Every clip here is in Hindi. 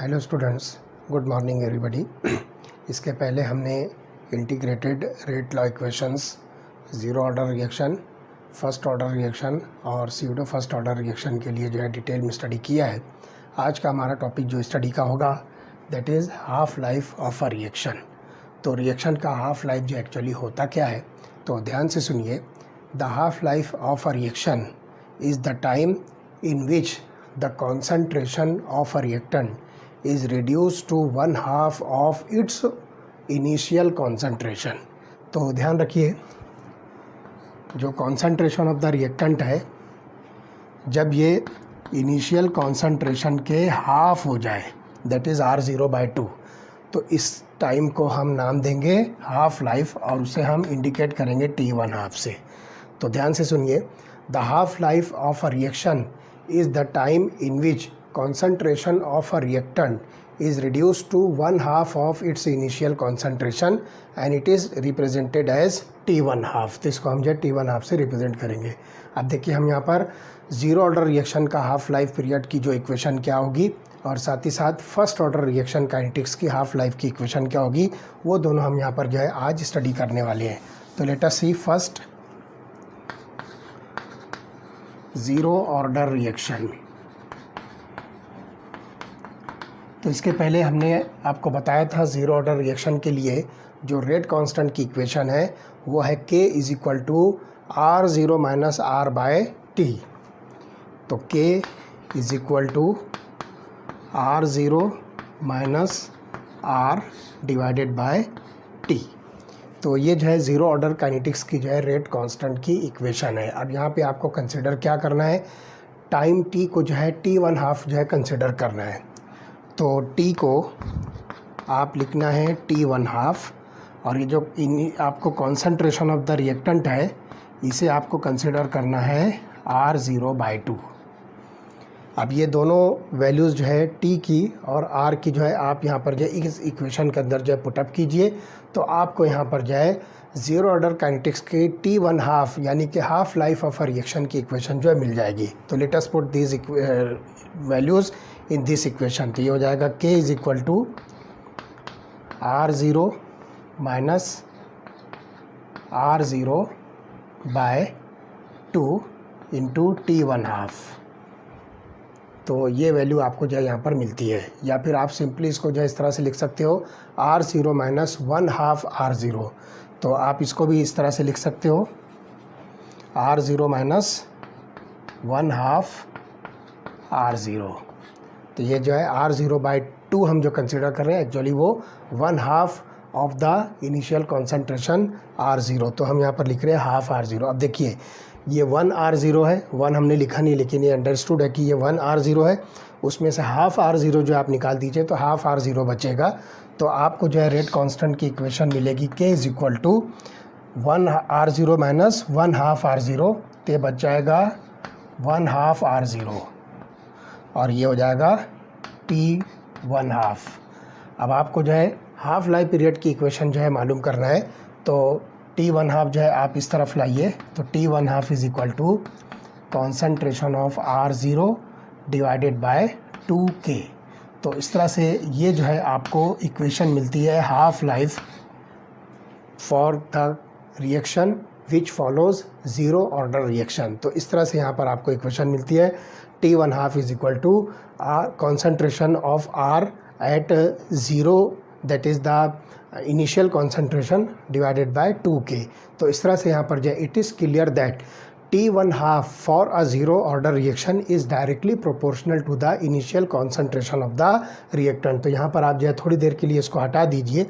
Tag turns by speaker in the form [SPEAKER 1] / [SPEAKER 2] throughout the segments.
[SPEAKER 1] Hello students, good morning everybody. इसके पहले हमने integrated rate law equations, zero order reaction, first order reaction और स्यूडो फर्स्ट ऑर्डर रिएक्शन के लिए जो है डिटेल में स्टडी किया है। आज का हमारा टॉपिक जो स्टडी का होगा that is half life of a reaction. तो रिएक्शन का हाफ लाइफ जो एक्चुअली होता क्या है, तो ध्यान से सुनिए। The half life of a reaction is the time in which the concentration of a reactant is reduced to 1/2 of its initial concentration। तो ध्यान रखिए, जो concentration of the reactant है, जब ये इनिशियल concentration के हाफ हो जाए that is R0/2, तो इस टाइम को हम नाम देंगे हाफ लाइफ और उसे हम इंडिकेट करेंगे T1/2 से। तो ध्यान से सुनिए, the half life of a reaction is the time in which concentration of a reactant is reduced to 1/2 of its initial concentration and it is represented as T1/2। तो इसको हम जो T1/2 से रिप्रेजेंट करेंगे। अब देखिए, हम यहाँ पर ज़ीरो ऑर्डर रिएक्शन का हाफ लाइफ पीरियड की जो इक्वेशन क्या होगी और साथ ही साथ फर्स्ट ऑर्डर रिएक्शन काइनेटिक्स की हाफ लाइफ की इक्वेशन क्या होगी, वो दोनों हम यहाँ पर जो है आज स्टडी करने वाले हैं। तो लेट अस सी फर्स्ट ज़ीरो ऑर्डर रिएक्शन। तो इसके पहले हमने आपको बताया था ज़ीरो ऑर्डर रिएक्शन के लिए जो रेट कांस्टेंट की इक्वेशन है वो है K = R0 - R/T। तो K = R0 - R/T। तो ये जो है ज़ीरो ऑर्डर काइनेटिक्स की जो है रेट कांस्टेंट की इक्वेशन है। अब यहाँ पे आपको कंसिडर क्या करना है, टाइम t को जो है T1/2 जो है कंसिडर करना है। तो t को आप लिखना है T1/2 और ये जो आपको कॉन्सेंट्रेशन ऑफ द रिएक्टेंट है इसे आपको कंसिडर करना है R0/2। अब ये दोनों वैल्यूज़ जो है t की और r की जो है आप यहाँ पर जो इस इक्वेशन के अंदर जो है पुटअप कीजिए, तो आपको यहाँ पर जो है ज़ीरो ऑर्डर काइनेटिक्स की T1/2 यानी कि half life of a reaction की इक्वेशन जो है मिल जाएगी। तो let us put this values in this equation. तो ये हो जाएगा K = R0 - R0/2 into T1/2। तो ये वैल्यू आपको जो है यहाँ पर मिलती है, या फिर आप सिंपली इसको जो है इस तरह से लिख सकते हो R0 - 1/2 R0। तो आप इसको भी इस तरह से लिख सकते हो R0 - 1/2 R0। तो ये जो है R0/2 हम जो कंसिडर कर रहे हैं एक्चुअली वो 1/2 of the initial concentration R0। तो हम यहाँ पर लिख रहे हैं हाफ R0। अब देखिए, ये 1 R0 है, 1 हमने लिखा नहीं लेकिन ये अंडरस्टूड है कि ये 1 R0 है, उसमें से हाफ R0 जो आप निकाल दीजिए तो हाफ R0 बचेगा। तो आपको जो है रेट कांस्टेंट की इक्वेशन मिलेगी K = 1 R0 - 1/2 R0। तो ये बच जाएगा 1/2 R0 और ये हो जाएगा T1/2। अब आपको जो है हाफ लाइफ पीरियड की इक्वेशन जो है मालूम करना है, तो T1/2 जो है आप इस तरफ लाइए। तो T1/2 = concentration of R0 / 2K। तो इस तरह से ये जो है आपको इक्वेशन मिलती है half life for the reaction which follows zero order reaction. तो इस तरह से यहाँ पर आपको इक्वेशन मिलती है T1/2 = concentration of R at 0 that is the initial concentration divided by 2K। तो इस तरह से यहाँ पर जो it is clear that T1/2 for a zero order reaction is directly proportional to the initial concentration of the reactant. तो यहाँ पर आप जो है थोड़ी देर के लिए इसको हटा दीजिए।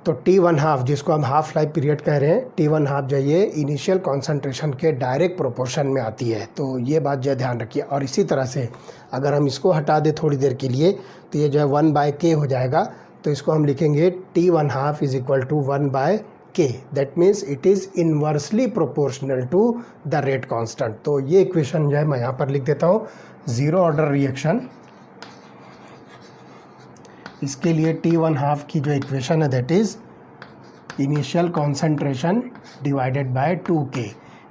[SPEAKER 1] तो T1/2 जिसको हम हाफ लाइफ पीरियड कह रहे हैं, T1/2 जो ये इनिशियल कॉन्सेंट्रेशन के डायरेक्ट प्रोपोर्शन में आती है। तो ये बात जो है ध्यान रखिए। और इसी तरह से अगर हम इसको हटा दें थोड़ी देर के लिए तो ये जो है 1/K हो जाएगा। तो इसको हम लिखेंगे T1/2 = 1/K। That means it is inversely proportional to the rate constant. तो ये इक्वेशन जो है मैं यहाँ पर लिख देता हूँ। ज़ीरो ऑर्डर रिएक्शन, इसके लिए T1/2 की जो इक्वेशन है that is initial concentration divided by 2K।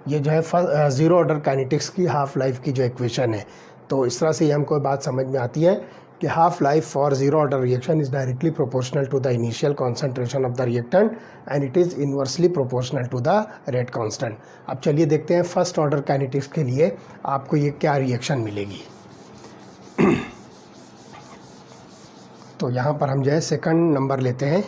[SPEAKER 1] ये जो है ज़ीरो ऑर्डर काइनेटिक्स की हाफ लाइफ की जो इक्वेशन है। तो इस तरह से हमको बात समझ में आती है कि half life for zero order reaction is directly proportional to the initial concentration of the reactant and it is inversely proportional to the rate constant. अब चलिए देखते हैं फर्स्ट ऑर्डर काइनेटिक्स के लिए आपको ये क्या रिएक्शन मिलेगी। तो यहाँ पर हम जो है सेकंड नंबर लेते हैं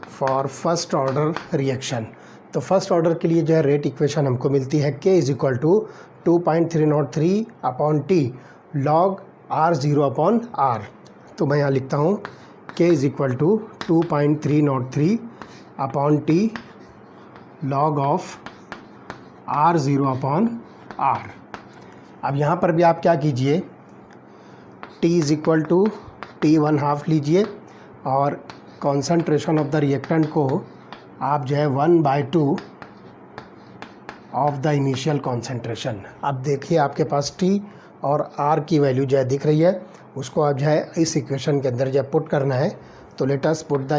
[SPEAKER 1] फॉर फर्स्ट ऑर्डर रिएक्शन। तो फर्स्ट ऑर्डर के लिए जो है रेट इक्वेशन हमको मिलती है K is equal to 2.303 upon T log R0 upon R। तो मैं यहाँ लिखता हूँ K is equal to 2.303 upon T log of R0 upon R। अब यहाँ पर भी आप क्या कीजिए, T is equal to T1/2 लीजिए और कॉन्सेंट्रेशन ऑफ द रिएक्टेंट को आप जो है 1/2 ऑफ द इनिशियल कॉन्सेंट्रेशन। अब देखिए आपके पास T और R की वैल्यू जो है दिख रही है, उसको आप जो है इस इक्वेशन के अंदर जब पुट करना है तो let us put the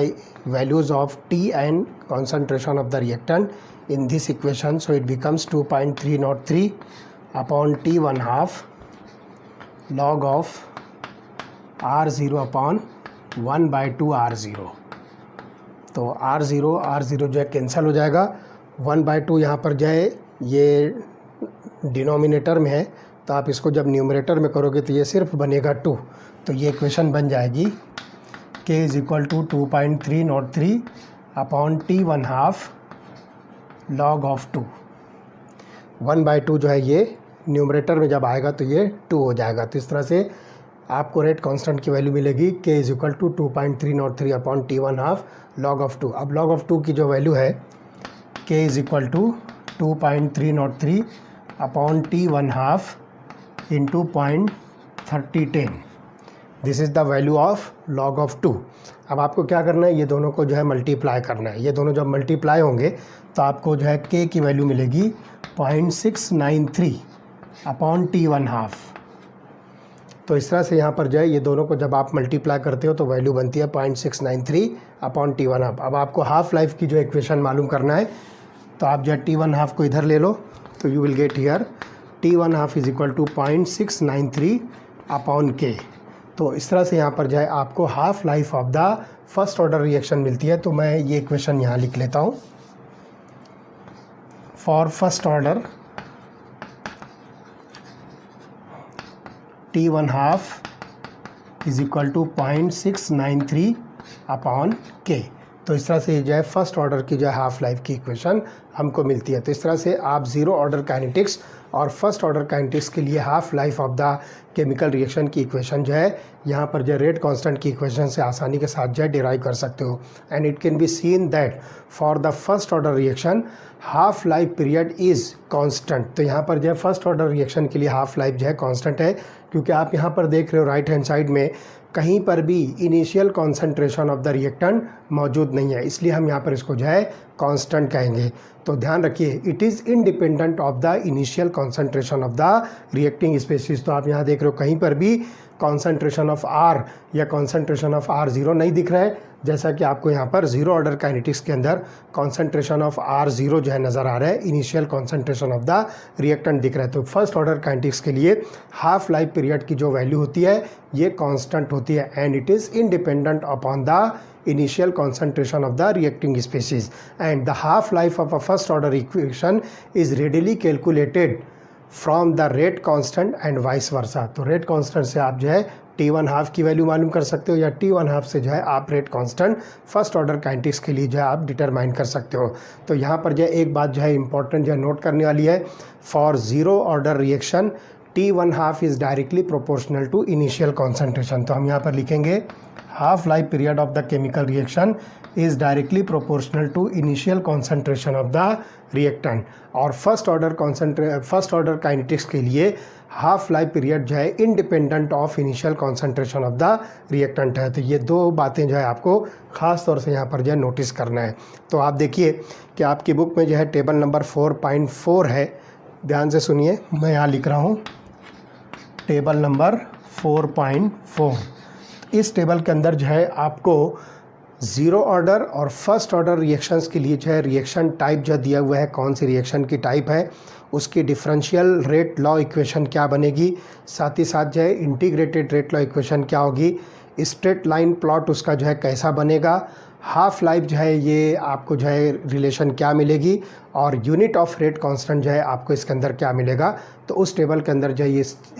[SPEAKER 1] values of T and concentration of the reactant in this equation. So it becomes 2.303 upon T1/2 log of R0 upon 1/2 R0। तो R0 जो है कैंसिल हो जाएगा, 1/2 यहाँ पर जो है ये डिनोमिनेटर में है, तो आप इसको जब न्यूमरेटर में करोगे तो ये सिर्फ बनेगा 2। तो ये इक्वेशन बन जाएगी K is equal to 2.303 upon T1/2 log of 2। 1/2 जो है ये न्यूमरेटर में जब आएगा तो ये 2 हो जाएगा। तो इस तरह से आपको रेट कांस्टेंट की वैल्यू मिलेगी K is equal to 2.303 upon T1/2 log of 2। अब लॉग ऑफ 2 की जो वैल्यू है K is equal to 2.303 upon T1/2 into 0.3010। This is the value of log of 2। अब आपको क्या करना है, ये दोनों को जो है मल्टीप्लाई करना है। ये दोनों जब मल्टीप्लाई होंगे तो आपको जो है K की वैल्यू मिलेगी 0.693 अपॉन T1/2। तो इस तरह से यहाँ पर जो है ये दोनों को जब आप मल्टीप्लाई करते हो तो वैल्यू बनती है 0.693 अपॉन T1/2। अब आपको हाफ लाइफ की जो इक्वेशन मालूम करना है तो आप जो है T1/2 को इधर ले लो, तो you will get here T1/2 is equal to 0.693 upon K। तो इस तरह से यहाँ पर जो है आपको half life of the first order reaction मिलती है। तो मैं ये इक्वेशन यहाँ लिख लेता हूँ for first order T1/2 is equal to 0.693 upon K। तो इस तरह से जो है फर्स्ट ऑर्डर की जो है हाफ लाइफ की इक्वेशन हमको मिलती है। तो इस तरह से आप जीरो ऑर्डर काइनेटिक्स और फर्स्ट ऑर्डर काइनेटिक्स के लिए half life of the chemical reaction की इक्वेशन जो है यहाँ पर जो रेट कांस्टेंट की इक्वेशन से आसानी के साथ जो है डिराइव कर सकते हो। And it can be seen that for the first order reaction half life period is constant. तो यहाँ पर जो है फर्स्ट ऑर्डर रिएक्शन के लिए हाफ लाइफ जो है कांस्टेंट है, क्योंकि आप यहाँ पर देख रहे हो राइट हैंड साइड में कहीं पर भी initial concentration of the reactant मौजूद नहीं है, इसलिए हम यहाँ पर इसको जो है कांस्टेंट कहेंगे। तो ध्यान रखिए it is independent of the initial concentration of the reacting species. तो आप यहाँ देख रहे हो कहीं पर भी कॉन्सेंट्रेशन ऑफ R या कॉन्सेंट्रेशन ऑफ R0 नहीं दिख रहा है, जैसा कि आपको यहाँ पर जीरो ऑर्डर काइनेटिक्स के अंदर कॉन्सेंट्रेशन ऑफ R0 जो है नज़र आ रहा है, initial concentration of the reactant दिख रहा है। तो फर्स्ट ऑर्डर काइनेटिक्स के लिए हाफ लाइफ पीरियड की जो वैल्यू होती है ये कांस्टेंट होती है and it is independent upon the initial concentration of the reacting species, and the half life of a first order equation is readily calculated from the rate constant and vice versa। तो rate constant से आप जो है T1/2 की वैल्यू मालूम कर सकते हो या T1/2 से जो है आप rate constant first order kinetics के लिए जो है आप डिटरमाइन कर सकते हो। तो यहाँ पर जो है एक बात जो है इंपॉर्टेंट जो है नोट करने वाली है, for zero order reaction T1/2 is directly proportional to initial concentration. तो हम यहाँ पर लिखेंगे half life period of the chemical reaction is directly proportional to initial concentration of the reactant। और फर्स्ट ऑर्डर काइनेटिक्स के लिए हाफ लाइफ पीरियड जो है independent of initial concentration of the reactant है। तो ये दो बातें जो है आपको ख़ास तौर से यहाँ पर जो है नोटिस करना है। तो आप देखिए कि आपकी बुक में जो है टेबल नंबर 4.4 है, ध्यान से सुनिए, मैं यहाँ लिख रहा हूँ टेबल नंबर 4.4। इस टेबल के अंदर जो है आपको ज़ीरो ऑर्डर और फर्स्ट ऑर्डर रिएक्शंस के लिए जो है रिएक्शन टाइप जो दिया हुआ है, कौन सी रिएक्शन की टाइप है, उसकी डिफरेंशियल रेट लॉ इक्वेशन क्या बनेगी, साथ ही साथ जो है इंटीग्रेटेड रेट लॉ इक्वेशन क्या होगी, स्ट्रेट लाइन प्लॉट उसका जो है कैसा बनेगा, हाफ लाइफ जो है ये आपको जो है रिलेशन क्या मिलेगी, और यूनिट ऑफ रेट कांस्टेंट जो है आपको इसके अंदर क्या मिलेगा। तो उस टेबल के अंदर जो है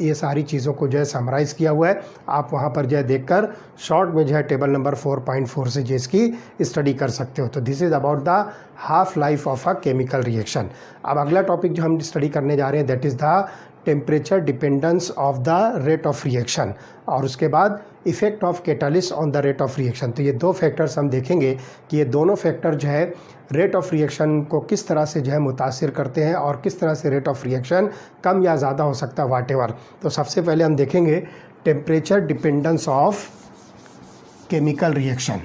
[SPEAKER 1] ये सारी चीज़ों को जो है समराइज़ किया हुआ है, आप वहाँ पर जो है देखकर शॉर्ट में जो है टेबल नंबर 4.4 से जो इसकी स्टडी कर सकते हो। तो this is about the half life of a chemical reaction. अब अगला टॉपिक जो हम स्टडी करने जा रहे हैं that is the temperature dependence of the rate of reaction, और उसके बाद effect of catalyst on the rate of reaction. तो ये दो फैक्टर्स हम देखेंगे कि ये दोनों फैक्टर जो है रेट ऑफ रिएक्शन को किस तरह से जो है मुतासिर करते हैं और किस तरह से रेट ऑफ रिएक्शन कम या ज़्यादा हो सकता है व्हाटएवर। तो सबसे पहले हम देखेंगे temperature dependence of chemical reaction.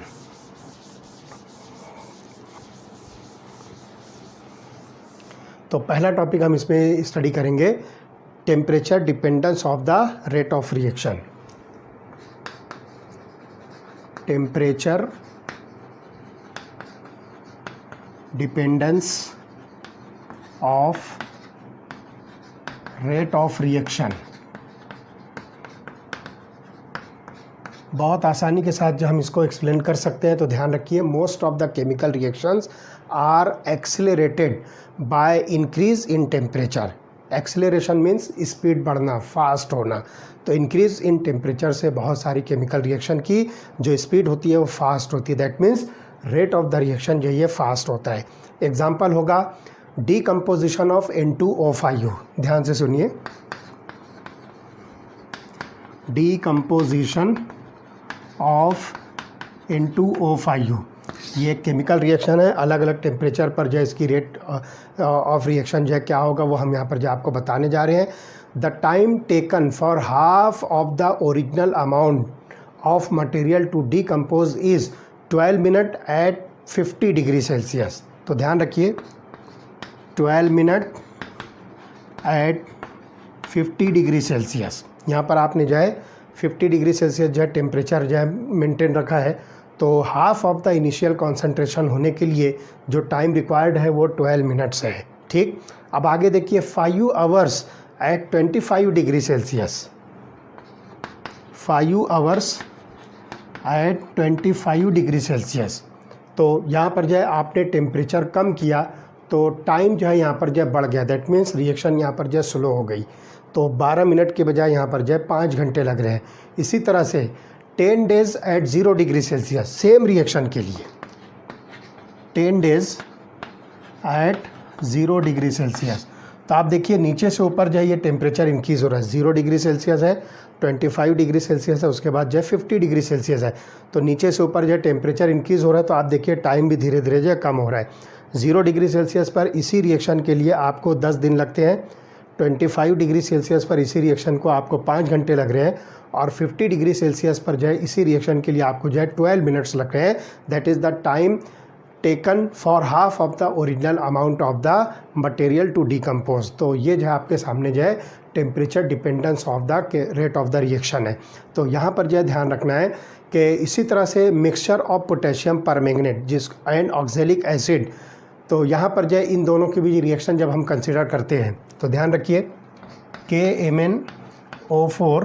[SPEAKER 1] तो पहला टॉपिक हम इसमें स्टडी करेंगे temperature dependence of the rate of reaction. Temperature dependence of rate of reaction. बहुत आसानी के साथ जो हम इसको एक्सप्लेन कर सकते हैं, तो ध्यान रखिए most of the chemical reactions are accelerated by increase in temperature. Acceleration means speed बढ़ना, फास्ट होना। तो इंक्रीज इन टेम्परेचर से बहुत सारी केमिकल रिएक्शन की जो स्पीड होती है वो फास्ट होती है, that means rate of the reaction जो ये फास्ट होता है। एग्जाम्पल होगा डीकम्पोजिशन ऑफ N2O5। ध्यान से सुनिए, डीकम्पोजिशन ऑफ N2O5 ये एक केमिकल रिएक्शन है। अलग अलग टेम्परेचर पर जो है इसकी रेट ऑफ रिएक्शन जो है क्या होगा वो हम यहाँ पर जो आपको बताने जा रहे हैं। The time taken for half of the original amount of material to decompose is 12 minute at 50 degree Celsius. तो ध्यान रखिए 12 मिनट एट 50 डिग्री सेल्सियस। यहाँ पर आपने जो है 50 डिग्री सेल्सियस जो है टेम्परेचर जो है मेंटेन रखा है। तो half of the initial concentration होने के लिए जो टाइम रिक्वायर्ड है वो 12 मिनट्स है। ठीक, अब आगे देखिए 5 hours at 25 degree Celsius. 5 hours at 25 degree Celsius. तो यहाँ पर जो है आपने टेम्परेचर कम किया तो टाइम जो है यहाँ पर जो है बढ़ गया, दैट मीन्स रिएक्शन यहाँ पर जो है स्लो हो गई। तो 12 मिनट के बजाय यहाँ पर जो है 5 घंटे लग रहे हैं। इसी तरह से 10 days at 0 degree Celsius, same reaction के लिए 10 डेज एट 0 डिग्री सेल्सियस। तो आप देखिए नीचे से ऊपर जो है ये टेम्परेचर इंक्रीज़ हो रहा है। 0 डिग्री सेल्सियस है, 25 डिग्री सेल्सियस है, उसके बाद जो है 50 डिग्री सेल्सियस है। तो नीचे से ऊपर जो है टेम्परेचर इंक्रीज़ हो रहा है, तो आप देखिए टाइम भी धीरे धीरे जो है कम हो रहा है। 0 डिग्री सेल्सियस पर इसी रिएक्शन के लिए आपको 10 दिन लगते हैं, 25 डिग्री सेल्सियस पर इसी रिएक्शन को आपको 5 घंटे लग रहे हैं, और 50 डिग्री सेल्सियस पर जो है इसी रिएक्शन के लिए आपको जो है 12 मिनट्स लग रहे हैं। That is the time taken for half of the original amount of the material to decompose. तो ये जो है आपके सामने जो है temperature dependence of the rate of the reaction है। तो यहाँ पर जो है ध्यान रखना है कि इसी तरह से मिक्सचर ऑफ पोटेशियम परमैंगनेट जिस एंड ऑक्जेलिक एसिड, तो यहाँ पर जो है इन दोनों के बीच रिएक्शन जब हम कंसिडर करते हैं तो ध्यान रखिए KMnO4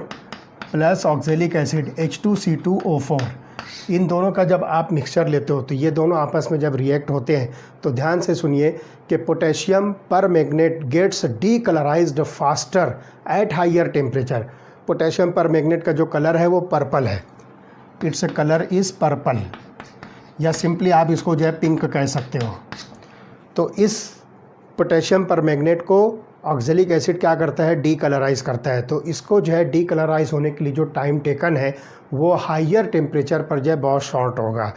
[SPEAKER 1] plus oxalic acid H2C2O4, इन दोनों का जब आप मिक्सचर लेते हो तो ये दोनों आपस में जब रिएक्ट होते हैं तो ध्यान से सुनिए कि potassium permanganate gets decolourised faster at higher temperature. Potassium permanganate का जो कलर है वो पर्पल है, इट्स कलर इज़ पर्पल, या सिंपली आप इसको जो है पिंक कह सकते हो। तो इस पोटेशियम परमैंगनेट को ऑक्जेलिक एसिड क्या करता है, डीकलराइज करता है। तो इसको जो है डीकलराइज होने के लिए जो टाइम टेकन है वो हायर टेम्परेचर पर जो है बहुत शॉर्ट होगा।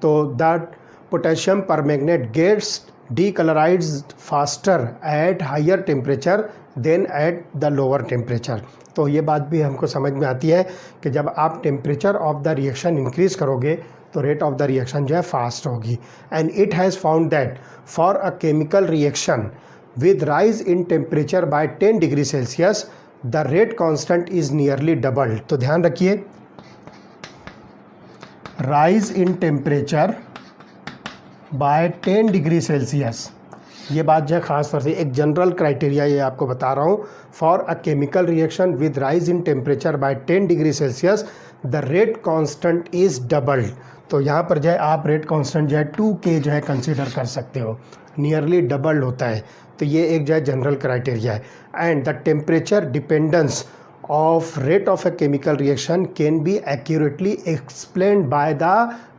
[SPEAKER 1] तो that potassium permanganate gets decolourised faster at higher temperature than at the lower temperature. तो ये बात भी हमको समझ में आती है कि जब आप temperature of the reaction increase करोगे तो रेट ऑफ द रिएक्शन जो है फास्ट होगी। And it has found that for a chemical reaction with rise in temperature by 10 degree Celsius the rate constant is nearly doubled। तो ध्यान रखिए rise in temperature by 10 degree Celsius. ये बात जो है ख़ास तौर से एक जनरल क्राइटेरिया ये आपको बता रहा हूँ। For a chemical reaction with rise in temperature by 10 degree Celsius the rate constant is doubled. तो यहाँ पर जो है आप रेट कांस्टेंट जो है 2K जो है कंसीडर कर सकते हो, नियरली डबल होता है। तो ये एक जो है जनरल क्राइटेरिया है। And the temperature dependence of rate of a chemical reaction can B accurately explained by the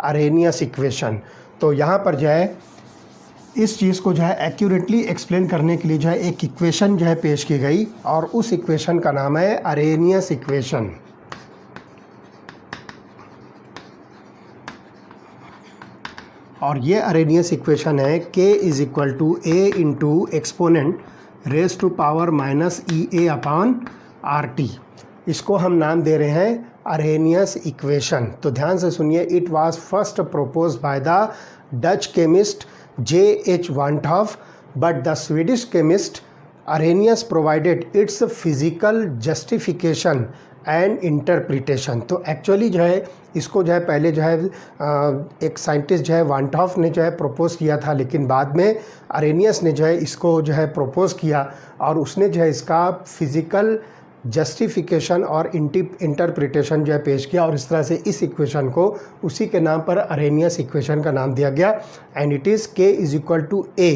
[SPEAKER 1] Arrhenius equation. तो यहाँ पर जो है इस चीज़ को जो है एक्यूरेटली एक्सप्लेन करने के लिए जो है एक इक्वेशन जो है पेश की गई और उस इक्वेशन का नाम है अरेनियस इक्वेशन। और ये अरेनियस इक्वेशन है K is equal to A into exponent raise to power minus EA upon RT। इसको हम नाम दे रहे हैं अरेनियस इक्वेशन। तो ध्यान से सुनिए, it was first proposed by the Dutch chemist J.H. Van't Hoff, but the Swedish chemist Arrhenius provided its physical justification and interpretation। तो एक्चुअली जो है इसको जो है पहले जो है एक साइंटिस्ट जो है वांटॉफ ने जो है प्रपोज किया था, लेकिन बाद में अरेनियस ने जो है इसको जो है प्रपोज किया और उसने जो है इसका फिज़िकल जस्टिफिकेशन और इंटरप्रिटेशन जो है पेश किया और इस तरह से इस इक्वेशन को उसी के नाम पर अरेनियस इक्वेशन का नाम दिया गया। And it is K is equal to A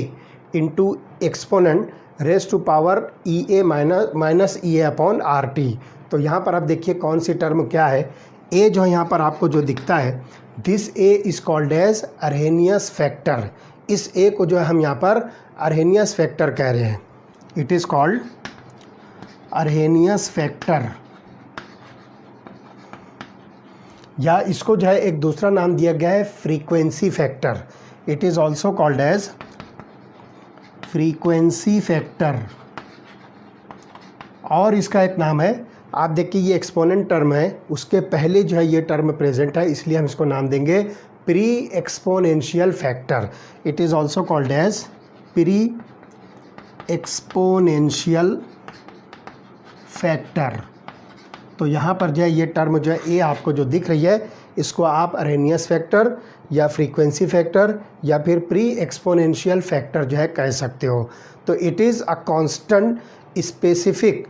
[SPEAKER 1] into exponent raise to power EA minus EA upon RT। तो यहाँ पर आप देखिए कौन सी टर्म क्या है। A जो यहाँ पर आपको जो दिखता है, this A is called as Arrhenius factor. इस A को जो है हम यहाँ पर अरेनियस फैक्टर कह रहे हैं। It is called Arrhenius factor, या इसको जो है एक दूसरा नाम दिया गया है frequency factor. It is also called as frequency factor. और इसका एक नाम है, आप देखिए ये एक्सपोनेंट टर्म है, उसके पहले जो है ये टर्म प्रेजेंट है, इसलिए हम इसको नाम देंगे pre exponential factor. It is also called as pre exponential factor. तो यहाँ पर जो है ये टर्म जो है ए आपको जो दिख रही है, इसको आप अरेनियस फैक्टर या फ्रीक्वेंसी फैक्टर या फिर प्री एक्सपोनेंशियल फैक्टर जो है कह सकते हो। तो it is a constant specific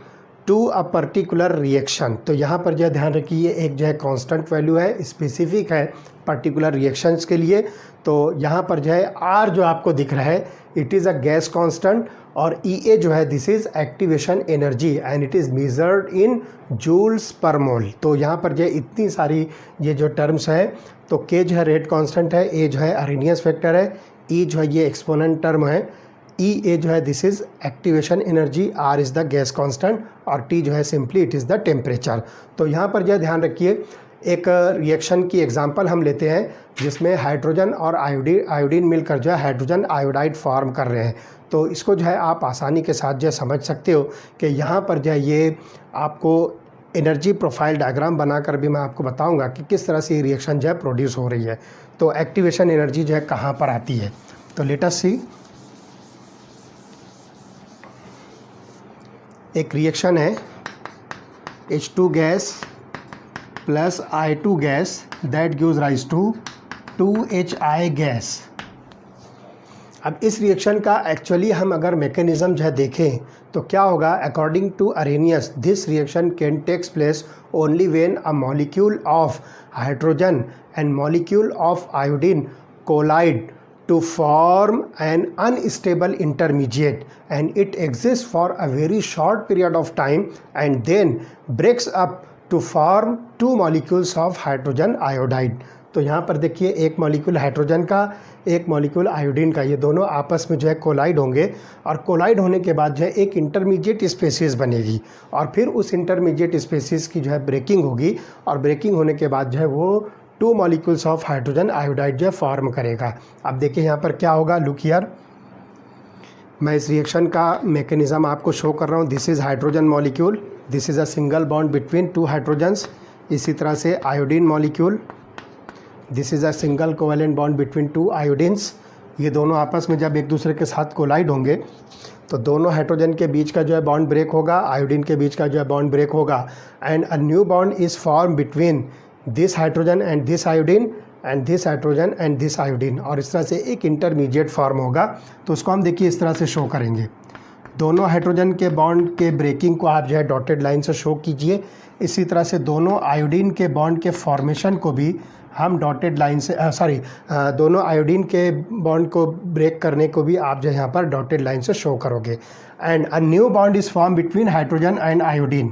[SPEAKER 1] to a particular reaction. तो यहाँ पर जो है ध्यान रखिए एक जो है कांस्टेंट वैल्यू है, स्पेसिफिक है पर्टिकुलर रिएक्शंस के लिए। तो यहाँ पर जो है R जो आपको दिख रहा है, it is a gas constant, और EA जो है this is activation energy and it is measured in joules per mole. तो यहाँ पर जो है इतनी सारी ये जो टर्म्स है, तो K जो है रेट कांस्टेंट है, A जो है अरेनियस फैक्टर है, E जो है ये एक्सपोनेंट टर्म है, EA जो है this is activation energy, R is the gas constant और T जो है simply it is the temperature. तो यहाँ पर जो है ध्यान रखिए एक रिएक्शन की एग्जांपल हम लेते हैं जिसमें हाइड्रोजन और आयोडीन मिलकर जो है हाइड्रोजन आयोडाइड फॉर्म कर रहे हैं। तो इसको जो है आप आसानी के साथ जो है समझ सकते हो कि यहाँ पर जो है ये आपको एनर्जी प्रोफाइल डायग्राम बनाकर भी मैं आपको बताऊंगा कि किस तरह से ये रिएक्शन जो है प्रोड्यूस हो रही है। तो एक्टिवेशन एनर्जी जो है कहाँ पर आती है, तो लेट अस सी। एक रिएक्शन है H2 gas plus I2 gas that gives rise to 2HI gas. अब इस रिएक्शन का एक्चुअली हम अगर मैकेनिज़्म जो है देखें तो क्या होगा, according to Arrhenius this reaction can takes place only when a molecule of hydrogen and molecule of iodine collide to form an unstable intermediate, and it exists for a very short period of time and then breaks up to form two molecules of hydrogen iodide। तो यहाँ पर देखिए एक मॉलिक्यूल हाइड्रोजन का, एक मॉलिक्यूल आयोडीन का, ये दोनों आपस में जो है कोलाइड होंगे और कोलाइड होने के बाद जो है एक इंटरमीडिएट स्पेसीज बनेगी और फिर उस इंटरमीडिएट स्पेसीज की जो है ब्रेकिंग होगी और ब्रेकिंग होने के बाद जो है वो 2 मॉलिक्यूल्स ऑफ हाइड्रोजन आयोडाइड जो है फॉर्म करेगा। अब देखिए यहाँ पर क्या होगा, लुक हियर, मैं इस रिएक्शन का मैकेनिज़्म आपको शो कर रहा हूँ। This is hydrogen molecule, this is a single bond between 2 hydrogens. इसी तरह से iodine molecule, this is a single covalent bond between 2 आयोडीन्स। ये दोनों आपस में जब एक दूसरे के साथ कोलाइड होंगे तो दोनों हाइड्रोजन के बीच का जो है बॉन्ड ब्रेक होगा, आयोडीन के बीच का जो है बॉन्ड ब्रेक होगा, and a new bond is form between this hydrogen and this iodine and this hydrogen and this iodine, और इस तरह से एक इंटरमीडिएट फॉर्म होगा। तो उसको हम देखिए इस तरह से शो करेंगे। दोनों हाइड्रोजन के बॉन्ड के ब्रेकिंग को आप जो है डॉटेड लाइन से शो कीजिए। इसी तरह से दोनों आयोडीन के बॉन्ड के फॉर्मेशन को भी हम डॉटेड लाइन से दोनों आयोडीन के बॉन्ड को ब्रेक करने को भी आप जो है यहाँ पर डॉटेड लाइन से शो करोगे। And a new bond is form between hydrogen and iodine,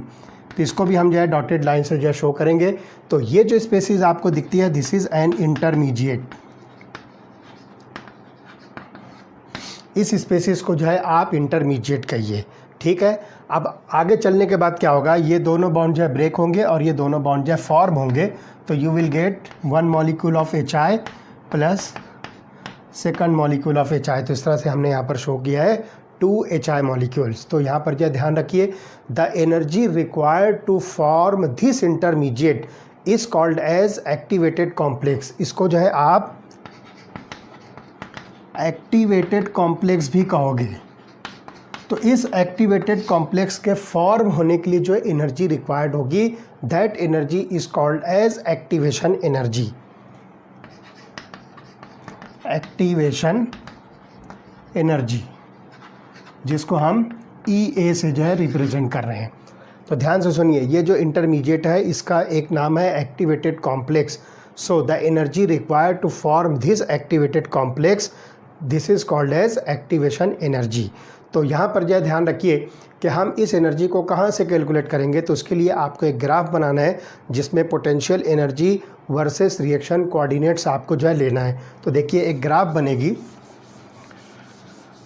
[SPEAKER 1] तो इसको भी हम जो है डॉटेड लाइन से जो है शो करेंगे। तो ये जो स्पेसीज आपको दिखती है, दिस इज़ एन इंटरमीडिएट। इस स्पेसीज को जो है आप इंटरमीडिएट कहिए, ठीक है। अब आगे चलने के बाद क्या होगा, ये दोनों बॉन्ड जो है ब्रेक होंगे और ये दोनों बॉन्ड जो है फॉर्म होंगे। तो you will get one molecule of HI plus second molecule of HI। तो इस तरह से हमने यहाँ पर शो किया है 2 HI मॉलिक्यूल्स। तो यहाँ पर जो ध्यान रखिए, the energy required to form this intermediate is called as activated complex. इसको जो है आप एक्टिवेटेड कॉम्प्लेक्स भी कहोगे। तो इस एक्टिवेटेड कॉम्प्लेक्स के फॉर्म होने के लिए जो एनर्जी रिक्वायर्ड होगी, that energy is called as activation energy. Activation energy, जिसको हम EA से जो है रिप्रेजेंट कर रहे हैं। तो ध्यान से सुनिए, ये जो इंटरमीडिएट है इसका एक नाम है activated complex. So the energy required to form this activated complex, this is called as activation energy. तो यहाँ पर जो ध्यान रखिए कि हम इस एनर्जी को कहाँ से कैलकुलेट करेंगे। तो उसके लिए आपको एक ग्राफ बनाना है जिसमें potential energy versus reaction coordinates आपको जो है लेना है। तो देखिए एक ग्राफ बनेगी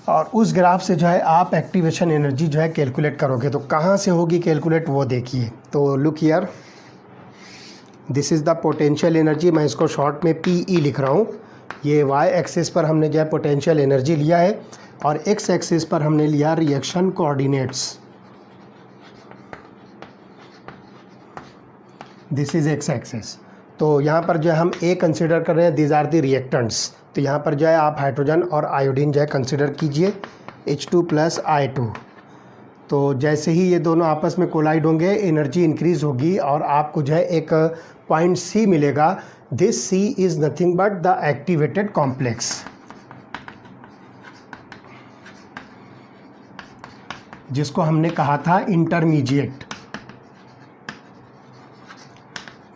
[SPEAKER 1] और उस ग्राफ से जो है आप एक्टिवेशन एनर्जी जो है कैलकुलेट करोगे। तो कहाँ से होगी कैलकुलेट वो देखिए। तो look here, this is the potential energy. मैं इसको शॉर्ट में PE लिख रहा हूँ। ये y एक्सिस पर हमने जो है पोटेंशियल एनर्जी लिया है और x एक्सिस पर हमने लिया reaction coordinates. This is x axis. तो यहाँ पर जो है हम A कंसिडर कर रहे हैं, दीज आर द रिएक्टेंट्स। तो यहाँ पर जो है आप हाइड्रोजन और आयोडीन जो है कंसिडर कीजिए, H2 प्लस I2। तो जैसे ही ये दोनों आपस में कोलाइड होंगे एनर्जी इंक्रीज होगी और आपको जो है एक पॉइंट C मिलेगा। This C is nothing but the activated complex. जिसको हमने कहा था intermediate.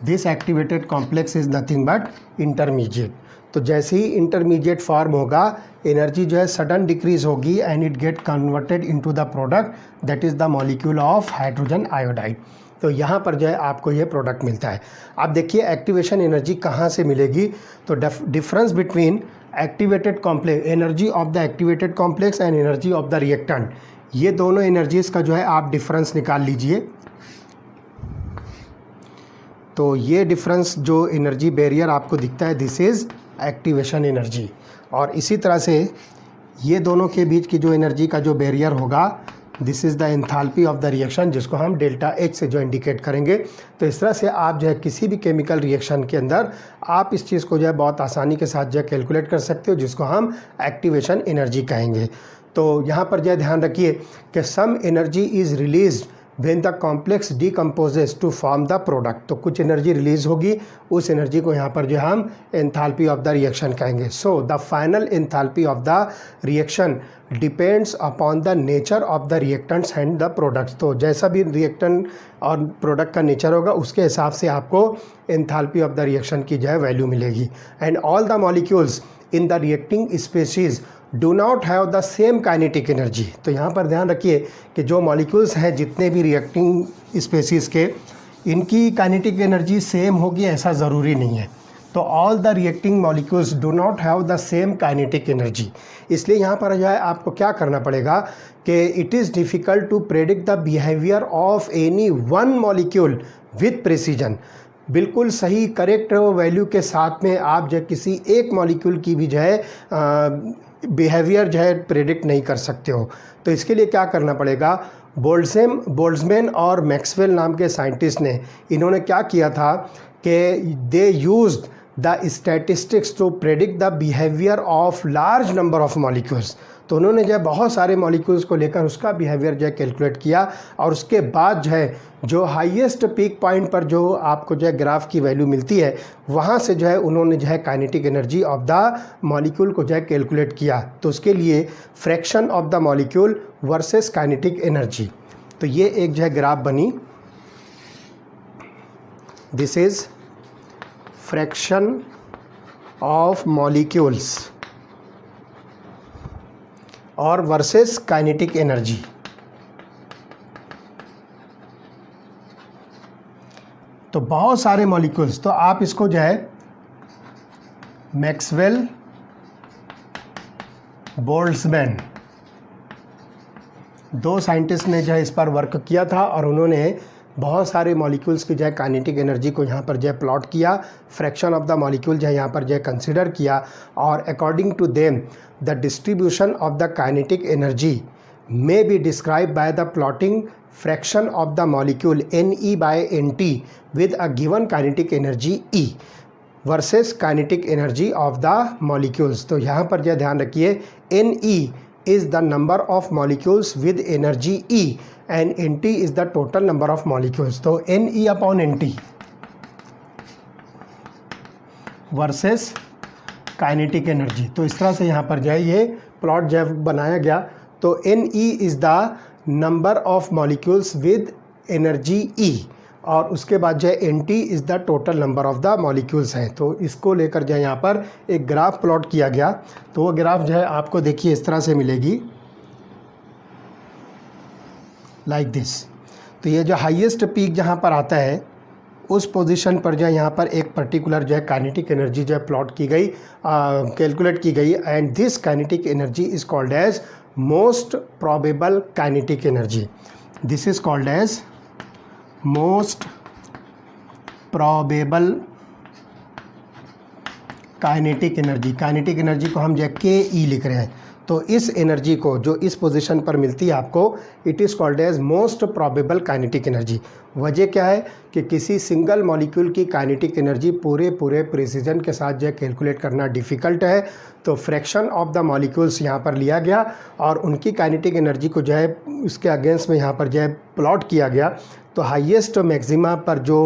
[SPEAKER 1] This activated complex is nothing but intermediate. तो जैसे ही इंटरमीडिएट फॉर्म होगा एनर्जी जो है सडन डिक्रीज होगी and it get converted into the product that is the molecule of hydrogen iodide. तो यहाँ पर जो है आपको ये प्रोडक्ट मिलता है। आप देखिए एक्टिवेशन एनर्जी कहाँ से मिलेगी। तो difference between activated complex, energy of the activated complex and energy of the reactant, ये दोनों एनर्जीज़ का जो है आप डिफरेंस निकाल लीजिए। तो ये डिफरेंस जो एनर्जी बैरियर आपको दिखता है, दिस इज़ एक्टिवेशन एनर्जी। और इसी तरह से ये दोनों के बीच की जो एनर्जी का जो बैरियर होगा, this is the enthalpy of the reaction, जिसको हम डेल्टा H से जो इंडिकेट करेंगे। तो इस तरह से आप जो है किसी भी केमिकल रिएक्शन के अंदर आप इस चीज़ को जो है बहुत आसानी के साथ जो है कैलकुलेट कर सकते हो, जिसको हम एक्टिवेशन एनर्जी कहेंगे। तो यहाँ पर जो है ध्यान रखिए कि some energy is released when the complex decomposes to form the product. तो कुछ एनर्जी रिलीज होगी, उस एनर्जी को यहाँ पर जो हम एंथैल्पी ऑफ द रिएक्शन कहेंगे। So the final enthalpy of the reaction depends upon the nature of the reactants and the products. तो जैसा भी रिएक्टेंट और प्रोडक्ट का नेचर होगा उसके हिसाब से आपको एंथैल्पी ऑफ द रिएक्शन की जो है वैल्यू मिलेगी। And all the molecules in the reacting species do not have the same kinetic energy. तो यहाँ पर ध्यान रखिए कि जो मॉलिक्यूल्स हैं जितने भी रिएक्टिंग स्पेसीज़ के, इनकी काइनेटिक एनर्जी सेम होगी ऐसा ज़रूरी नहीं है। तो all the reacting molecules do not have the same kinetic energy. इसलिए यहाँ पर जो है आपको क्या करना पड़ेगा कि it is difficult to predict the behaviour of any one molecule with precision. बिल्कुल सही करेक्ट वैल्यू के साथ में आप जो किसी एक मॉलिक्यूल की भी जो है बिहेवियर जो है प्रेडिक्ट नहीं कर सकते हो। तो इसके लिए क्या करना पड़ेगा, बोल्ट्जमैन और मैक्सवेल नाम के साइंटिस्ट ने, इन्होंने क्या किया था कि they used the statistics to predict the behaviour of large number of molecules. तो उन्होंने जो है बहुत सारे मॉलिक्यूल्स को लेकर उसका बिहेवियर जो है कैलकुलेट किया, और उसके बाद जो है जो हाईएस्ट पीक पॉइंट पर जो आपको जो है ग्राफ की वैल्यू मिलती है, वहाँ से जो है उन्होंने जो है kinetic energy of the molecule को जो है कैलकुलेट किया। तो उसके लिए fraction of the molecule versus kinetic energy, तो ये एक जो है ग्राफ बनी। This is fraction of molecules और वर्सेस काइनेटिक एनर्जी। तो बहुत सारे मॉलिक्यूल्स, तो आप इसको जो है मैक्सवेल बोल्ट्जमैन, दो साइंटिस्ट ने जो है इस पर वर्क किया था, और उन्होंने बहुत सारे मॉलिक्यूल्स की जो है काइनेटिक एनर्जी को यहाँ पर जो है प्लॉट किया, फ्रैक्शन ऑफ द मॉलिक्यूल जो है यहाँ पर जो है कंसिडर किया, और according to them the distribution of the kinetic energy may be described by the plotting fraction of the molecule Ne by Nt with a given kinetic energy E versus kinetic energy of the molecules। तो यहाँ पर जो ध्यान रखिए, Ne is the number of molecules with energy E and Nt is the total number of molecules। तो Ne upon Nt versus kinetic energy, तो इस तरह से यहाँ पर जो है ये प्लॉट जो है बनाया गया। तो Ne is the number of molecules with energy E, और उसके बाद जो है Nt is the total number of the molecules हैं। तो इसको लेकर जो है यहाँ पर एक ग्राफ प्लॉट किया गया। तो वो ग्राफ जो है आपको देखिए इस तरह से मिलेगी, लाइक दिस। तो ये जो हाईएस्ट पीक जहाँ पर आता है उस पोजीशन पर जो है यहाँ पर एक पर्टिकुलर जो है काइनेटिक एनर्जी जो है प्लॉट की गई, कैलकुलेट की गई, and this kinetic energy is called as most probable kinetic energy. This is called as most probable kinetic energy. Kinetic energy को हम जो है के लिख रहे हैं। तो इस एनर्जी को जो इस पोजीशन पर मिलती है आपको, it is called as most probable kinetic energy. वजह क्या है कि किसी सिंगल मॉलिक्यूल की काइनेटिक एनर्जी पूरे प्रिसीजन के साथ जो है कैलकुलेट करना डिफ़िकल्ट है। तो फ्रैक्शन ऑफ द मॉलिक्यूल्स यहाँ पर लिया गया और उनकी काइनेटिक एनर्जी को जो है उसके अगेंस्ट में यहाँ पर जो है प्लॉट किया गया। तो हाईएस्ट मैक्सिमा पर जो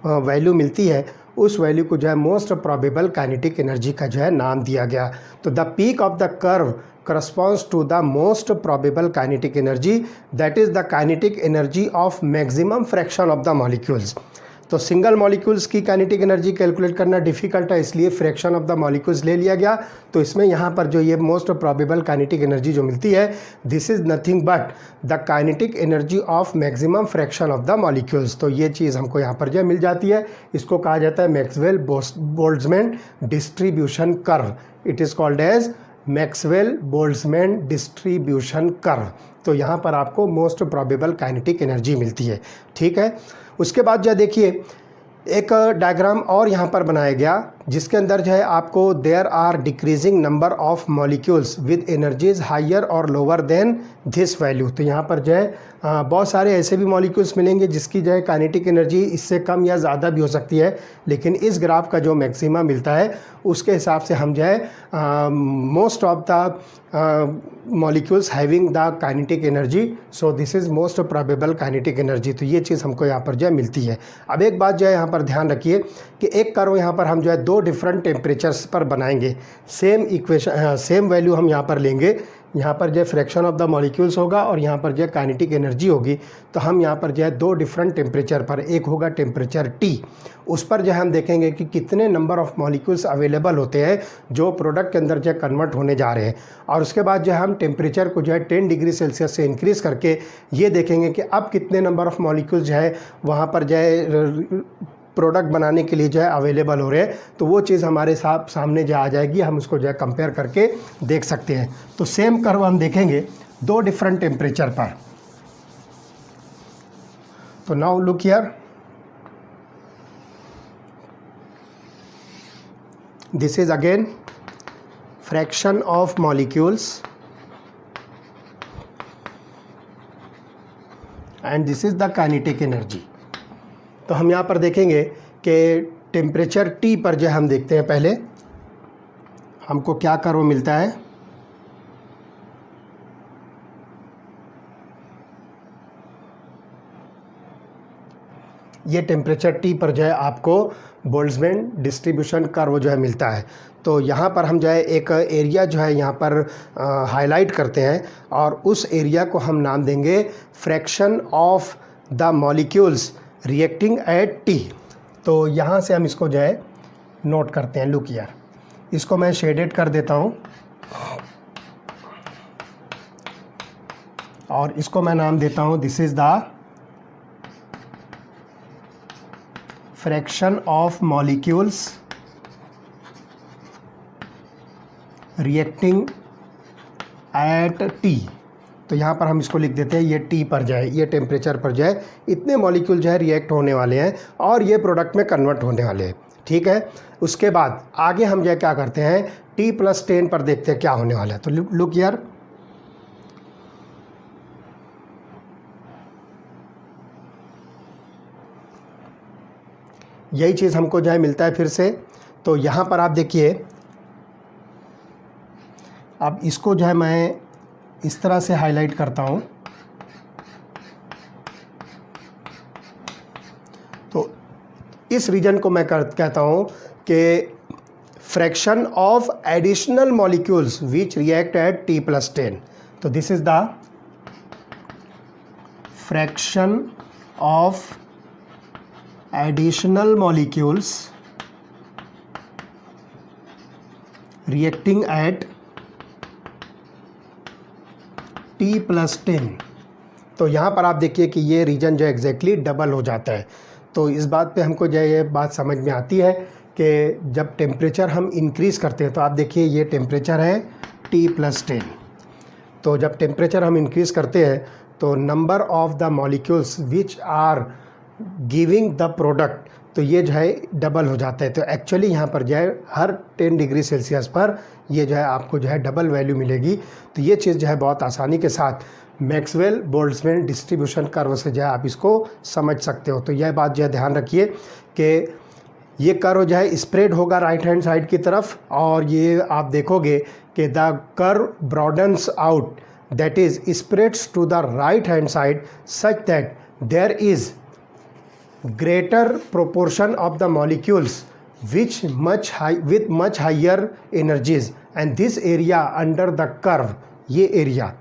[SPEAKER 1] वैल्यू मिलती है उस वैल्यू को जो है मोस्ट प्रोबेबल काइनेटिक एनर्जी का जो है नाम दिया गया। तो the peak of the curve corresponds to the most probable kinetic energy, that is the kinetic energy of maximum fraction of the molecules। तो सिंगल मॉलिक्यूल्स की काइनेटिक एनर्जी कैलकुलेट करना डिफ़िकल्ट है, इसलिए फ्रैक्शन ऑफ द मॉलिक्यूल्स ले लिया गया। तो इसमें यहाँ पर जो ये मोस्ट प्रोबेबल काइनेटिक एनर्जी जो मिलती है, this is nothing but the kinetic energy of maximum fraction of the molecules. तो ये चीज़ हमको यहाँ पर जो मिल जाती है, इसको कहा जाता है Maxwell Boltzmann distribution curve. It is called as Maxwell Boltzmann distribution curve. तो यहाँ पर आपको मोस्ट प्रोबेबल काइनेटिक एनर्जी मिलती है, ठीक है। उसके बाद जो देखिए एक डायग्राम और यहाँ पर बनाया गया जिसके अंदर जो है आपको there are decreasing number of molecules with energies higher और लोअर देन दिस वैल्यू। तो यहाँ पर जो है बहुत सारे ऐसे भी मॉलिक्यूल्स मिलेंगे जिसकी जो है काइनेटिक एनर्जी इससे कम या ज़्यादा भी हो सकती है, लेकिन इस ग्राफ का जो मैक्सिमा मिलता है उसके हिसाब से हम जो है most of the molecules having the kinetic energy, so this is most probable kinetic energy. तो ये चीज़ हमको यहाँ पर जो है मिलती है। अब एक बात जो है यहाँ पर ध्यान रखिए कि एक कर्व यहाँ पर हम जो है दो डिफरेंट टेम्परेचर्स पर बनाएंगे। सेम इक्वेशन सेम वैल्यू हम यहाँ पर लेंगे, यहाँ पर जो है फ्रैक्शन ऑफ द मॉलिक्यूल्स होगा और यहाँ पर जो है काइनेटिक एनर्जी होगी। तो हम यहाँ पर जो है दो डिफरेंट टेम्परेचर पर, एक होगा टेम्परेचर T, उस पर जो है हम देखेंगे कि कितने नंबर ऑफ मॉलिक्यूल्स अवेलेबल होते हैं जो प्रोडक्ट के अंदर जो है कन्वर्ट होने जा रहे हैं। और उसके बाद जो है हम टेम्परेचर को जो है 10 डिग्री सेल्सियस से इंक्रीज़ करके ये देखेंगे कि अब कितने नंबर ऑफ मॉलिक्यूल्स जो है वहाँ पर जो है प्रोडक्ट बनाने के लिए जो है अवेलेबल हो रहे हैं। तो वो चीज़ हमारे सामने जो आ जाएगी, हम उसको जो है कंपेयर करके देख सकते हैं। तो सेम कर्व हम देखेंगे दो डिफरेंट टेम्परेचर पर। तो now look here, this is again fraction of molecules and this is the kinetic energy. तो हम यहाँ पर देखेंगे कि टेम्परेचर T पर जो हम देखते हैं, पहले हमको क्या कर्व मिलता है। ये टेम्परेचर टी पर जो है आपको बोल्ट्जमैन डिस्ट्रीब्यूशन कर्व जो है मिलता है। तो यहाँ पर हम जो है एक एरिया जो है यहाँ पर हाईलाइट करते हैं और उस एरिया को हम नाम देंगे fraction of the molecules reacting at T. तो यहाँ से हम इसको जो है नोट करते हैं। लुक हियर, इसको मैं शेडेड कर देता हूँ और इसको मैं नाम देता हूँ this is the fraction of molecules reacting at T. तो यहाँ पर हम इसको लिख देते हैं ये टी पर जाए, ये टेम्परेचर पर जाए इतने मॉलिक्यूल जो है रिएक्ट होने वाले हैं और ये प्रोडक्ट में कन्वर्ट होने वाले हैं। ठीक है, उसके बाद आगे हम जो है क्या करते हैं T+10 पर देखते हैं क्या होने वाला है। तो लुक हियर, यही चीज़ हमको जो है मिलता है फिर से। तो यहाँ पर आप देखिए, अब इसको जो है मैं इस तरह से हाईलाइट करता हूँ। तो इस रीजन को मैं कहता हूँ कि fraction of additional molecules which react at T+10। तो this is the fraction of additional molecules reacting at T+10। तो यहाँ पर आप देखिए कि ये रीजन जो एग्जैक्टली डबल हो जाता है। तो इस बात पे हमको जो ये बात समझ में आती है कि जब टेम्परेचर हम इंक्रीज़ करते हैं, तो आप देखिए ये टेम्परेचर है T+10। तो जब टेम्परेचर हम इंक्रीज़ करते हैं तो number of the molecules which are giving the product, तो ये जो है डबल हो जाता है। तो एक्चुअली यहाँ पर जो है हर 10 डिग्री सेल्सियस पर ये जो है आपको जो है डबल वैल्यू मिलेगी। तो ये चीज़ जो है बहुत आसानी के साथ मैक्सवेल बोल्ट्जमैन डिस्ट्रीब्यूशन कर्व से जो है आप इसको समझ सकते हो। तो यह बात जो है ध्यान रखिए कि ये कर्व जो है स्प्रेड होगा राइट हैंड साइड की तरफ, और ये आप देखोगे कि the curve broadens out, that is spreads to the right hand side such that there is greater proportion of the molecules with much higher energies, and this area under the curve, ये area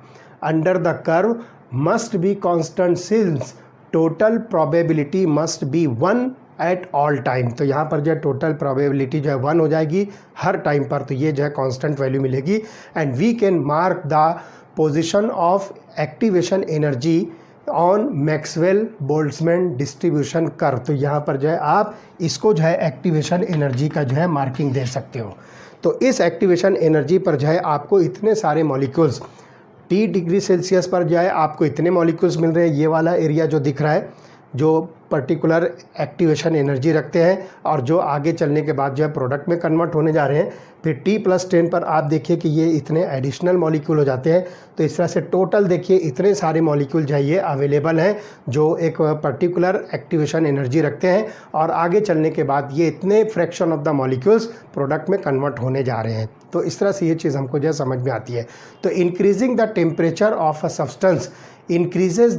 [SPEAKER 1] under the curve must be constant since total probability must be 1 at all time। तो यहाँ पर जो है टोटल प्रोबेबिलिटी जो है 1 हो जाएगी हर टाइम पर। तो ये जो है कांस्टेंट वैल्यू मिलेगी। And we can mark the position of activation energy on Maxwell Boltzmann distribution curve. तो यहाँ पर जो है आप इसको जो है एक्टिवेशन एनर्जी का जो है मार्किंग दे सकते हो। तो इस एक्टिवेशन एनर्जी पर जो है आपको इतने सारे मॉलिक्यूल्स T डिग्री सेल्सियस पर जो है आपको इतने मॉलिक्यूल्स मिल रहे हैं। ये वाला एरिया जो दिख रहा है जो पर्टिकुलर एक्टिवेशन एनर्जी रखते हैं और जो आगे चलने के बाद जो है प्रोडक्ट में कन्वर्ट होने जा रहे हैं। फिर T+10 पर आप देखिए कि ये इतने एडिशनल मॉलिक्यूल हो जाते हैं। तो इस तरह से टोटल देखिए इतने सारे मॉलिक्यूल जो है ये अवेलेबल हैं जो एक पर्टिकुलर एक्टिवेशन एनर्जी रखते हैं, और आगे चलने के बाद ये इतने fraction of the molecules product में कन्वर्ट होने जा रहे हैं। तो इस तरह से ये चीज़ हमको जो है समझ में आती है। तो increasing the temperature of a substance increases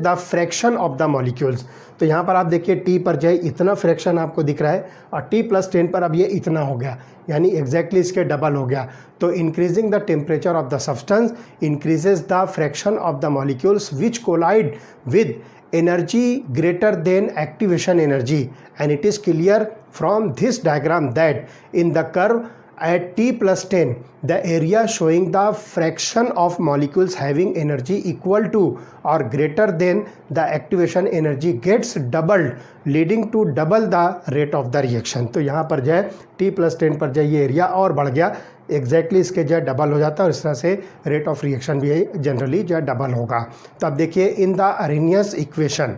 [SPEAKER 1] the fraction of the molecules। तो यहाँ पर आप देखिए T पर जो है इतना फ्रैक्शन आपको दिख रहा है और T+10 पर अब ये इतना हो गया, यानी एग्जैक्टली इसके डबल हो गया। तो increasing the temperature of the substance increases the fraction of the molecules which collide with energy greater than activation energy, and it is clear from this diagram that in the curve at T+10 the area showing the fraction of molecules having energy equal to or greater than the activation energy gets doubled, leading to double the rate of the reaction। तो यहाँ पर जो है T+10 पर जो ये एरिया और बढ़ गया, एग्जैक्टली इसके जो है डबल हो जाता है और इस तरह से रेट ऑफ रिएक्शन भी जनरली जो है डबल होगा। तो अब देखिए in the Arrhenius equation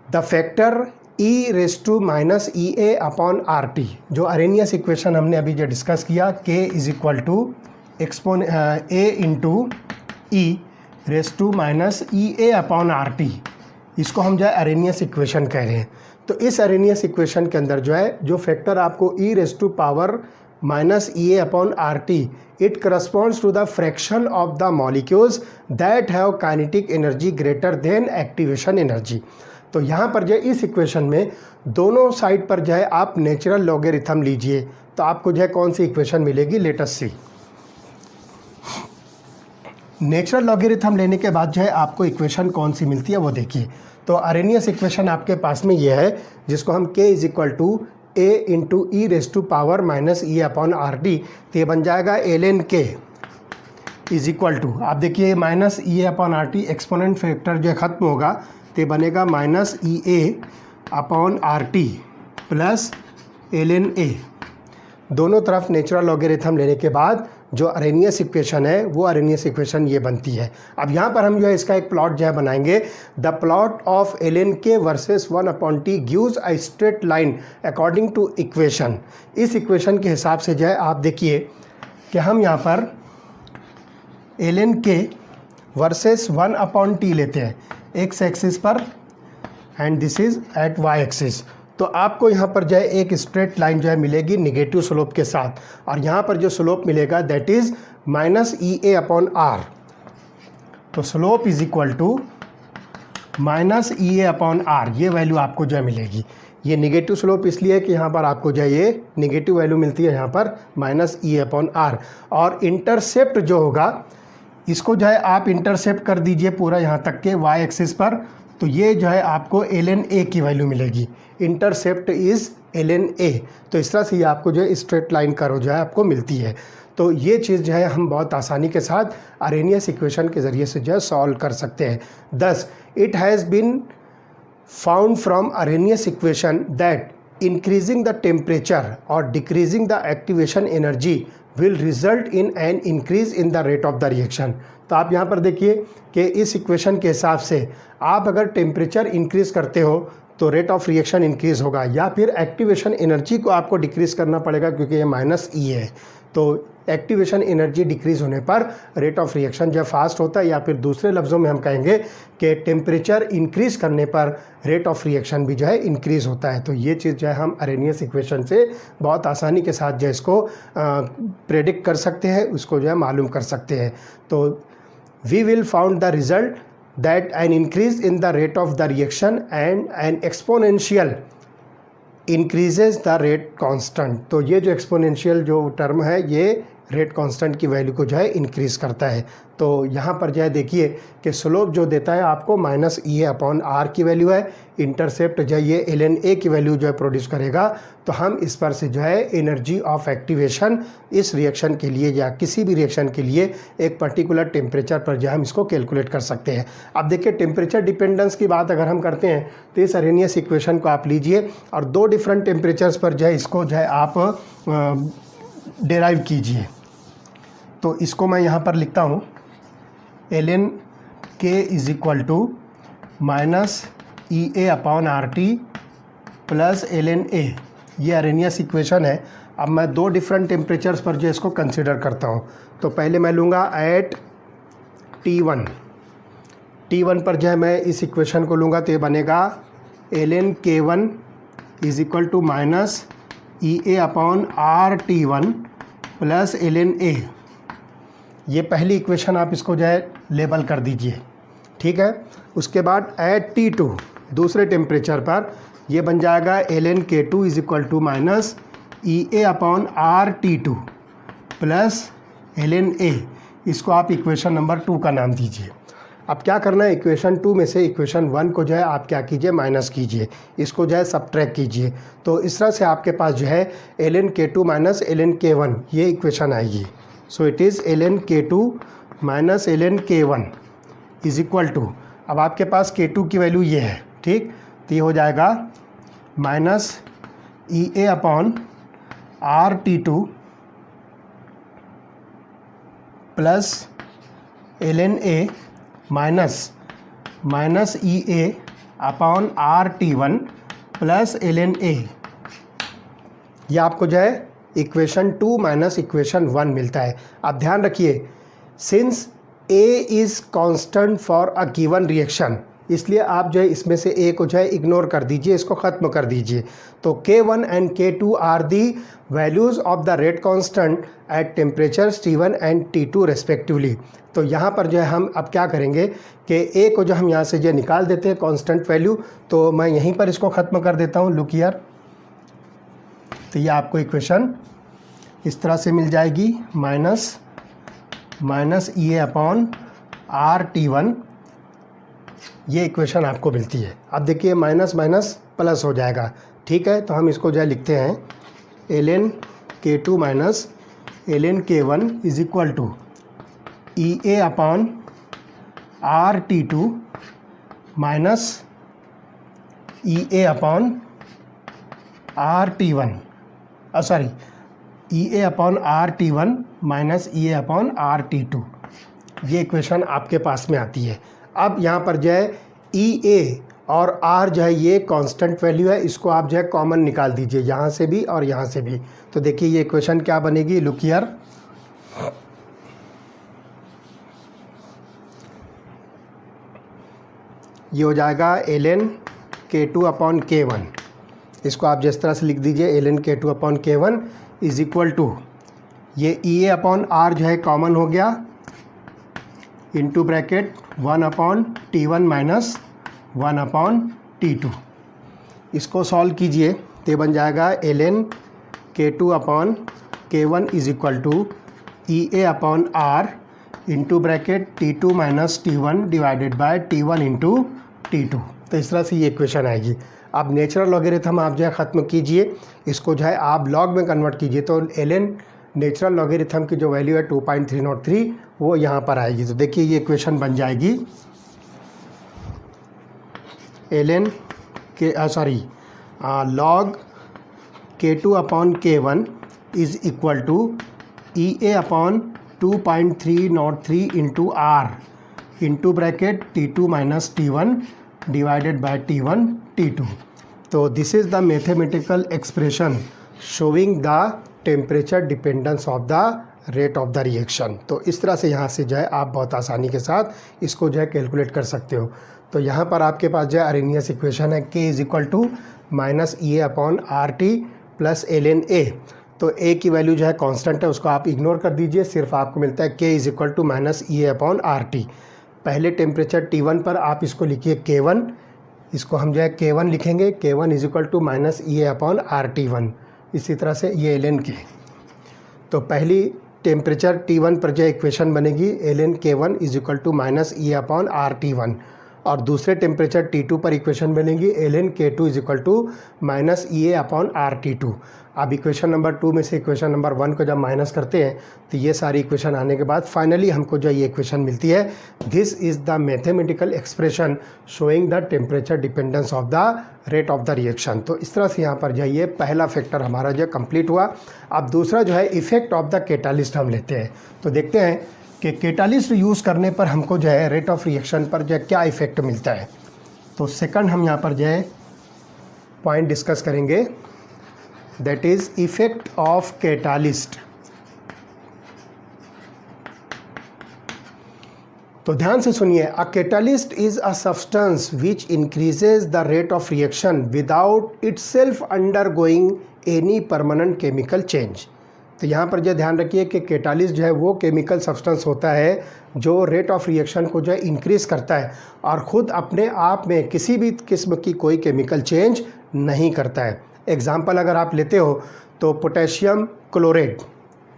[SPEAKER 1] the factor E⁻ upon RT, जो अरेनियस इक्वेशन हमने अभी जो डिस्कस किया K = A/E⁻ अपॉन RT, इसको हम जो है अरेनियस इक्वेशन कह रहे हैं। तो इस अरेनियस इक्वेशन के अंदर जो है जो फैक्टर आपको E⁻ minus EA upon RT. It corresponds to the fraction of the molecules that have kinetic energy greater than activation energy. तो यहाँ पर जो है इस इक्वेशन में दोनों साइड पर जो है आप नेचुरल लॉगरिथम लीजिए, तो आपको जो है कौन सी इक्वेशन मिलेगी, लेट अस सी। नेचुरल लॉगरिथम लेने के बाद जो है आपको इक्वेशन कौन सी मिलती है वो देखिए। तो अरेनियस इक्वेशन आपके पास में ये है, जिसको हम k is equal to a into E raise to power minus E upon R T, तो ये बन जाएगा ln k is equal to, आप देखिए minus E upon R T, exponent factor जो है ख़त्म होगा तो बनेगा minus E A upon R T plus ln a। दोनों तरफ नेचुरल लॉगरिथम लेने के बाद जो अरेनियस इक्वेशन है वो अरेनियस इक्वेशन ये बनती है। अब यहाँ पर हम जो है इसका एक प्लॉट जो है बनाएंगे। The plot of ln k versus 1/t gives a straight line according to equation. इस इक्वेशन के हिसाब से जो है आप देखिए कि हम यहाँ पर ln k वर्सेस 1/t लेते हैं x एक्सिस पर and this is at y axis. तो आपको यहाँ पर जो है एक स्ट्रेट लाइन जो है मिलेगी निगेटिव स्लोप के साथ, और यहाँ पर जो स्लोप मिलेगा that is minus E A upon R. तो slope is equal to minus E A upon R, ये वैल्यू आपको जो है मिलेगी। ये निगेटिव स्लोप इसलिए है कि यहाँ पर आपको जो है ये निगेटिव वैल्यू मिलती है यहाँ पर minus E A upon R. और इंटरसेप्ट जो होगा इसको जो है आप इंटरसेप्ट कर दीजिए पूरा यहाँ तक के y एक्सिस पर, तो ये जो है आपको ln a की वैल्यू मिलेगी। Intercept is ln a। तो इस तरह से ये आपको जो है स्ट्रेट लाइन कर्व जो है आपको मिलती है। तो ये चीज़ जो है हम बहुत आसानी के साथ अरेनियस इक्वेशन के ज़रिए से जो है सॉल्व कर सकते हैं। Thus, it has been found from Arrhenius equation that increasing the temperature और decreasing the activation energy will result in an increase in the rate of the reaction. तो आप यहाँ पर देखिए कि इस इक्वेशन के हिसाब से आप अगर टेम्परेचर इंक्रीज़ करते हो तो रेट ऑफ रिएक्शन इंक्रीज़ होगा, या फिर एक्टिवेशन एनर्जी को आपको डिक्रीज़ करना पड़ेगा क्योंकि ये माइनस ई है। तो एक्टिवेशन एनर्जी डिक्रीज़ होने पर रेट ऑफ रिएक्शन जब फास्ट होता है, या फिर दूसरे लफ्ज़ों में हम कहेंगे कि टेम्परेचर इंक्रीज़ करने पर रेट ऑफ रिएक्शन भी जो है इंक्रीज़ होता है। तो ये चीज़ जो है हम अरेनियस इक्वेशन से बहुत आसानी के साथ जो है इसको प्रेडिक्ट कर सकते हैं, उसको जो है मालूम कर सकते हैं। तो we will found the result that an increase in the rate of the reaction and an exponential increases the rate constant। तो ये जो एक्सपोनेंशियल जो टर्म है ये रेट कांस्टेंट की वैल्यू को जो है इंक्रीज़ करता है। तो यहाँ पर जो है देखिए कि स्लोप जो देता है आपको minus E A upon R की वैल्यू है, इंटरसेप्ट जो है ये ln a की वैल्यू जो है प्रोड्यूस करेगा। तो हम इस पर से जो है एनर्जी ऑफ एक्टिवेशन इस रिएक्शन के लिए या किसी भी रिएक्शन के लिए एक पर्टिकुलर टेम्परेचर पर जो है हम इसको कैलकुलेट कर सकते हैं। अब देखिए टेम्परेचर डिपेंडेंस की बात अगर हम करते हैं तो इस अरेनियस इक्वेशन को आप लीजिए और दो डिफरेंट टेम्परेचर्स पर जो है इसको जो है आप डेराइव कीजिए। तो इसको मैं यहाँ पर लिखता हूँ ln k is equal to minus E A upon R T plus ln a, ये अरेनियस इक्वेशन है। अब मैं दो डिफरेंट टेम्परेचर्स पर जो इसको कंसिडर करता हूँ। तो पहले मैं लूँगा एट T1 पर जो है मैं इस इक्वेशन को लूँगा तो ये बनेगा ln k1 is equal to minus E A upon R T1 plus ln a। ये पहली इक्वेशन आप इसको जो है लेबल कर दीजिए, ठीक है। उसके बाद एट T2 दूसरे टेम्परेचर पर ये बन जाएगा ln k2 is equal to minus E A upon R T2 plus ln a। इसको आप इक्वेशन नंबर 2 का नाम दीजिए। अब क्या करना है, इक्वेशन 2 में से इक्वेशन 1 को जो है आप क्या कीजिए, माइनस कीजिए, इसको जो है सबट्रैक्ट कीजिए। तो इस तरह से आपके पास जो है ln k2 minus ln k1 ये इक्वेशन आएगी। So it is ln k2 minus ln k1 is equal to, अब आपके पास k2 की वैल्यू ये है, ठीक। तो ये हो जाएगा minus E A upon R T2 plus ln a minus E A upon R T1 plus ln a। ये आपको जो है इक्वेशन 2 माइनस इक्वेशन 1 मिलता है। अब ध्यान रखिए, since A is constant for a given reaction, इसलिए आप जो है इसमें से ए को जो है इग्नोर कर दीजिए, इसको ख़त्म कर दीजिए। तो K1 and K2 are the values of the rate constant at temperature T1 and T2 respectively. तो यहाँ पर जो है हम अब क्या करेंगे कि ए को जो हम यहाँ से जो निकाल देते हैं कांस्टेंट वैल्यू, तो मैं यहीं पर इसको ख़त्म कर देता हूँ। लुक हियर, तो ये आपको इक्वेशन इस तरह से मिल जाएगी, minus E A upon R T1, ये इक्वेशन आपको मिलती है। अब देखिए माइनस माइनस प्लस हो जाएगा, ठीक है। तो हम इसको जो है लिखते हैं ln K2 minus ln K1 is equal to E A upon R T2 minus E A upon R T1, sorry E A upon R T1 minus E A upon R T2, ये इक्वेशन आपके पास में आती है। अब यहाँ पर जो है ई ए और आर जो है ये कांस्टेंट वैल्यू है, इसको आप जो है कॉमन निकाल दीजिए यहाँ से भी और यहाँ से भी। तो देखिए ये इक्वेशन क्या बनेगी, लुक हियर, ये हो जाएगा ln K2 अपॉन K1, इसको आप जिस तरह से लिख दीजिए ln K2 upon K1 is equal to, ये ई ए अपॉन आर जो है कॉमन हो गया, into bracket 1 upon T1 minus 1 upon T2। इसको सॉल्व कीजिए तो बन जाएगा ln K2 upon K1 is equal to E A upon R into bracket T2 minus T1 divided by T1 into T2। तो इस तरह से ये इक्वेशन आएगी। अब नेचुरल लॉगरिथम आप जो है ख़त्म कीजिए, इसको जो है आप लॉग में कन्वर्ट कीजिए, तो ln नेचुरल लॉगरिथम की जो वैल्यू है 2.303 वो यहाँ पर आएगी। तो देखिए ये इक्वेशन बन जाएगी ln के log K2 upon K1 is equal to E A upon 2.303 into R into bracket T2 minus T1 divided by T1 T2। तो this is the mathematical expression showing the temperature dependence of the rate of the reaction. तो इस तरह से यहाँ से जो है आप बहुत आसानी के साथ इसको जो है कैलकुलेट कर सकते हो। तो यहाँ पर आपके पास जो है अरेनियस इक्वेशन है K is equal to minus E A upon R T plus ln A। तो A की वैल्यू जो है कांस्टेंट है, उसको आप इग्नोर कर दीजिए, सिर्फ आपको मिलता है K is equal to minus E A upon R T. पहले टेम्परेचर T1 पर आप इसको लिखिए K1, इसको हम जो है K1 लिखेंगे, K1 is equal to minus E A upon R T1। इसी तरह से ये ln K। तो पहली टेम्परेचर T1 पर जो इक्वेशन बनेगी ln K1 is equal to minus E upon R T1, और दूसरे टेम्परेचर T2 पर इक्वेशन बनेगी ln K2 is equal to minus E upon R T2। अब इक्वेशन नंबर 2 में से इक्वेशन नंबर 1 को जब माइनस करते हैं तो ये सारी इक्वेशन आने के बाद फाइनली हमको जो ये इक्वेशन मिलती है, this is the mathematical expression showing the temperature dependence of the rate of the reaction. तो इस तरह से यहाँ पर जो है ये पहला फैक्टर हमारा जो कंप्लीट हुआ। अब दूसरा जो है इफ़ेक्ट ऑफ द कैटालिस्ट हम लेते हैं। तो देखते हैं कि कैटालिस्ट यूज़ करने पर हमको जो है रेट ऑफ रिएक्शन पर जो है क्या इफ़ेक्ट मिलता है। तो सेकंड हम यहाँ पर जो है पॉइंट डिस्कस करेंगे, that is effect of catalyst. तो ध्यान से सुनिए, a catalyst is a substance which increases the rate of reaction without itself undergoing any permanent chemical change. तो यहाँ पर जो ध्यान रखिए कि कैटालिस्ट जो है वो केमिकल सब्सटेंस होता है जो रेट ऑफ रिएक्शन को जो है इंक्रीज़ करता है और ख़ुद अपने आप में किसी भी किस्म की कोई केमिकल चेंज नहीं करता है। एग्जाम्पल अगर आप लेते हो तो पोटेशियम क्लोरेट,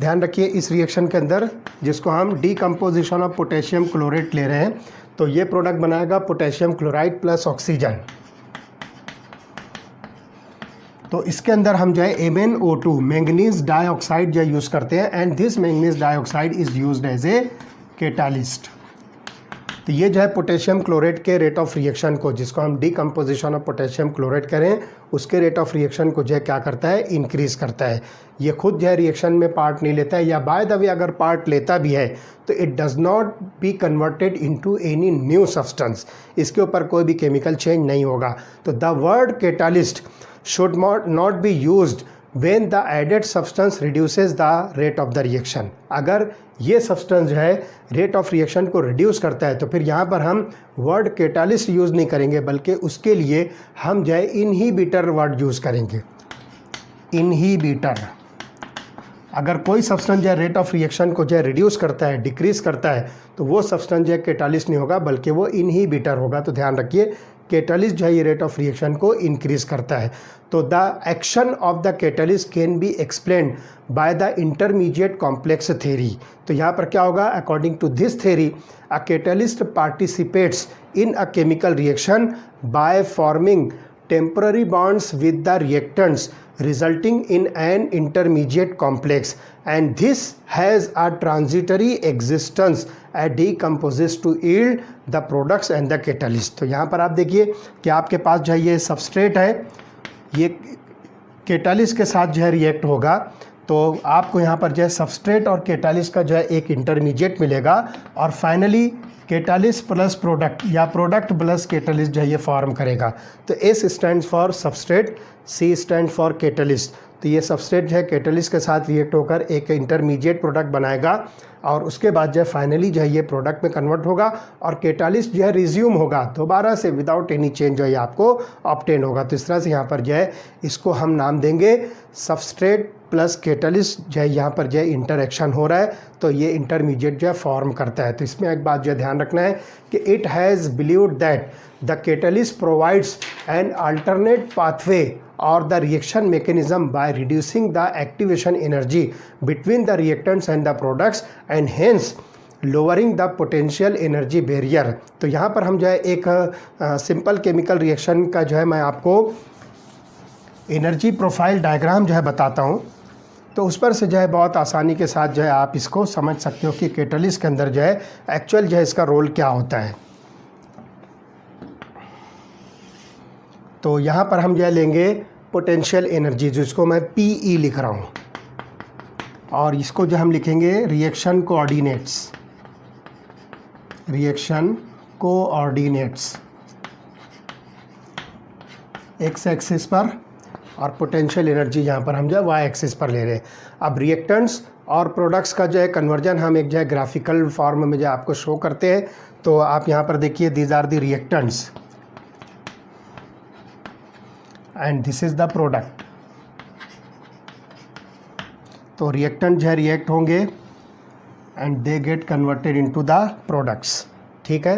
[SPEAKER 1] ध्यान रखिए इस रिएक्शन के अंदर जिसको हम डीकम्पोजिशन ऑफ पोटेशियम क्लोरेट ले रहे हैं, तो ये प्रोडक्ट बनाएगा पोटेशियम क्लोराइड प्लस ऑक्सीजन। तो इसके अंदर हम जो है MnO2 मैंगनीज डाइऑक्साइड जो यूज़ करते हैं, and this manganese dioxide is used as a catalyst. तो ये जो है पोटेशियम क्लोरेट के रेट ऑफ रिएक्शन को, जिसको हम डीकम्पोजिशन ऑफ पोटेशियम क्लोरेट करें, उसके रेट ऑफ रिएक्शन को जो है क्या करता है, इंक्रीज़ करता है। ये खुद जो है रिएक्शन में पार्ट नहीं लेता है, या बाय द वे अगर पार्ट लेता भी है तो it does not be converted into any new substance, इसके ऊपर कोई भी केमिकल चेंज नहीं होगा। तो the word catalyst should not be used when the added substance reduces the rate of the reaction. अगर ये सब्सटेंस जो है रेट ऑफ रिएक्शन को रिड्यूस करता है तो फिर यहाँ पर हम वर्ड कैटालिस्ट यूज़ नहीं करेंगे, बल्कि उसके लिए हम जो है इनहिबिटर वर्ड यूज़ करेंगे। इनहिबिटर। अगर कोई सब्सटेंस जो है रेट ऑफ रिएक्शन को जो है रिड्यूस करता है, डिक्रीज करता है, तो वो सब्सटेंस जो है कैटालिस्ट नहीं होगा बल्कि वो इनहिबिटर होगा। तो ध्यान रखिए, कैटालिस्ट जो है ये रेट ऑफ रिएक्शन को इंक्रीज करता है। तो the action of the catalyst can be explained by the intermediate complex theory. तो यहाँ पर क्या होगा, according to this theory a catalyst participates in a chemical reaction by forming temporary bonds with the reactants resulting in an intermediate complex, and this has a transitory existence and decomposes to yield the products and the catalyst। तो यहाँ पर आप देखिए कि आपके पास जो है ये सबस्ट्रेट है, ये कैटालिस्ट के साथ जो है रिएक्ट होगा, तो आपको यहाँ पर जो है सबस्ट्रेट और कैटालिस्ट का जो है एक इंटरमीडिएट मिलेगा, और फाइनली कैटालिस्ट प्लस प्रोडक्ट या प्रोडक्ट प्लस कैटालिस्ट जो है ये फॉर्म करेगा। तो S stand for substrate, C stand for catalyst. तो ये सबस्ट्रेट जो है कैटालिस्ट के साथ रिएक्ट होकर एक इंटरमीडिएट प्रोडक्ट बनाएगा, और उसके बाद जो है फाइनली जो है ये प्रोडक्ट में कन्वर्ट होगा, और कैटालिस्ट जो है रिज्यूम होगा दोबारा से विदाउट एनी चेंज जो है आपको ऑब्टेन होगा। तो इस तरह से यहाँ पर जो है इसको हम नाम देंगे सबस्ट्रेट प्लस कैटालिस्ट जो है यहाँ पर जो है इंटरेक्शन हो रहा है, तो ये इंटरमीडिएट जो है फॉर्म करता है। तो इसमें एक बात जो है ध्यान रखना है कि it has believed that the catalyst provides an alternate pathway or the reaction mechanism by reducing the activation energy between the reactants and the products and hence lowering the potential energy barrier। तो यहाँ पर हम जो है एक सिंपल केमिकल रिएक्शन का जो है मैं आपको एनर्जी प्रोफाइल डायग्राम जो है बताता हूँ, तो उस पर से जो है बहुत आसानी के साथ जो है आप इसको समझ सकते हो कि कैटालिस्ट के अंदर जो है एक्चुअल जो है इसका रोल क्या होता है। तो यहाँ पर हम जो है लेंगे पोटेंशियल एनर्जी, जिसको मैं PE लिख रहा हूँ, और इसको जो हम लिखेंगे reaction coordinates, reaction coordinates x axis पर, और पोटेंशियल एनर्जी यहाँ पर हम जो है वाई एक्सिस पर ले रहे हैं। अब रिएक्टेंट्स और प्रोडक्ट्स का जो है कन्वर्जन हम एक जो है ग्राफिकल फॉर्म में जो आपको शो करते हैं। तो आप यहाँ पर देखिए, these are the reactants and this is the product. तो रिएक्टेंट जो है रिएक्ट होंगे and they get converted into the products. ठीक है,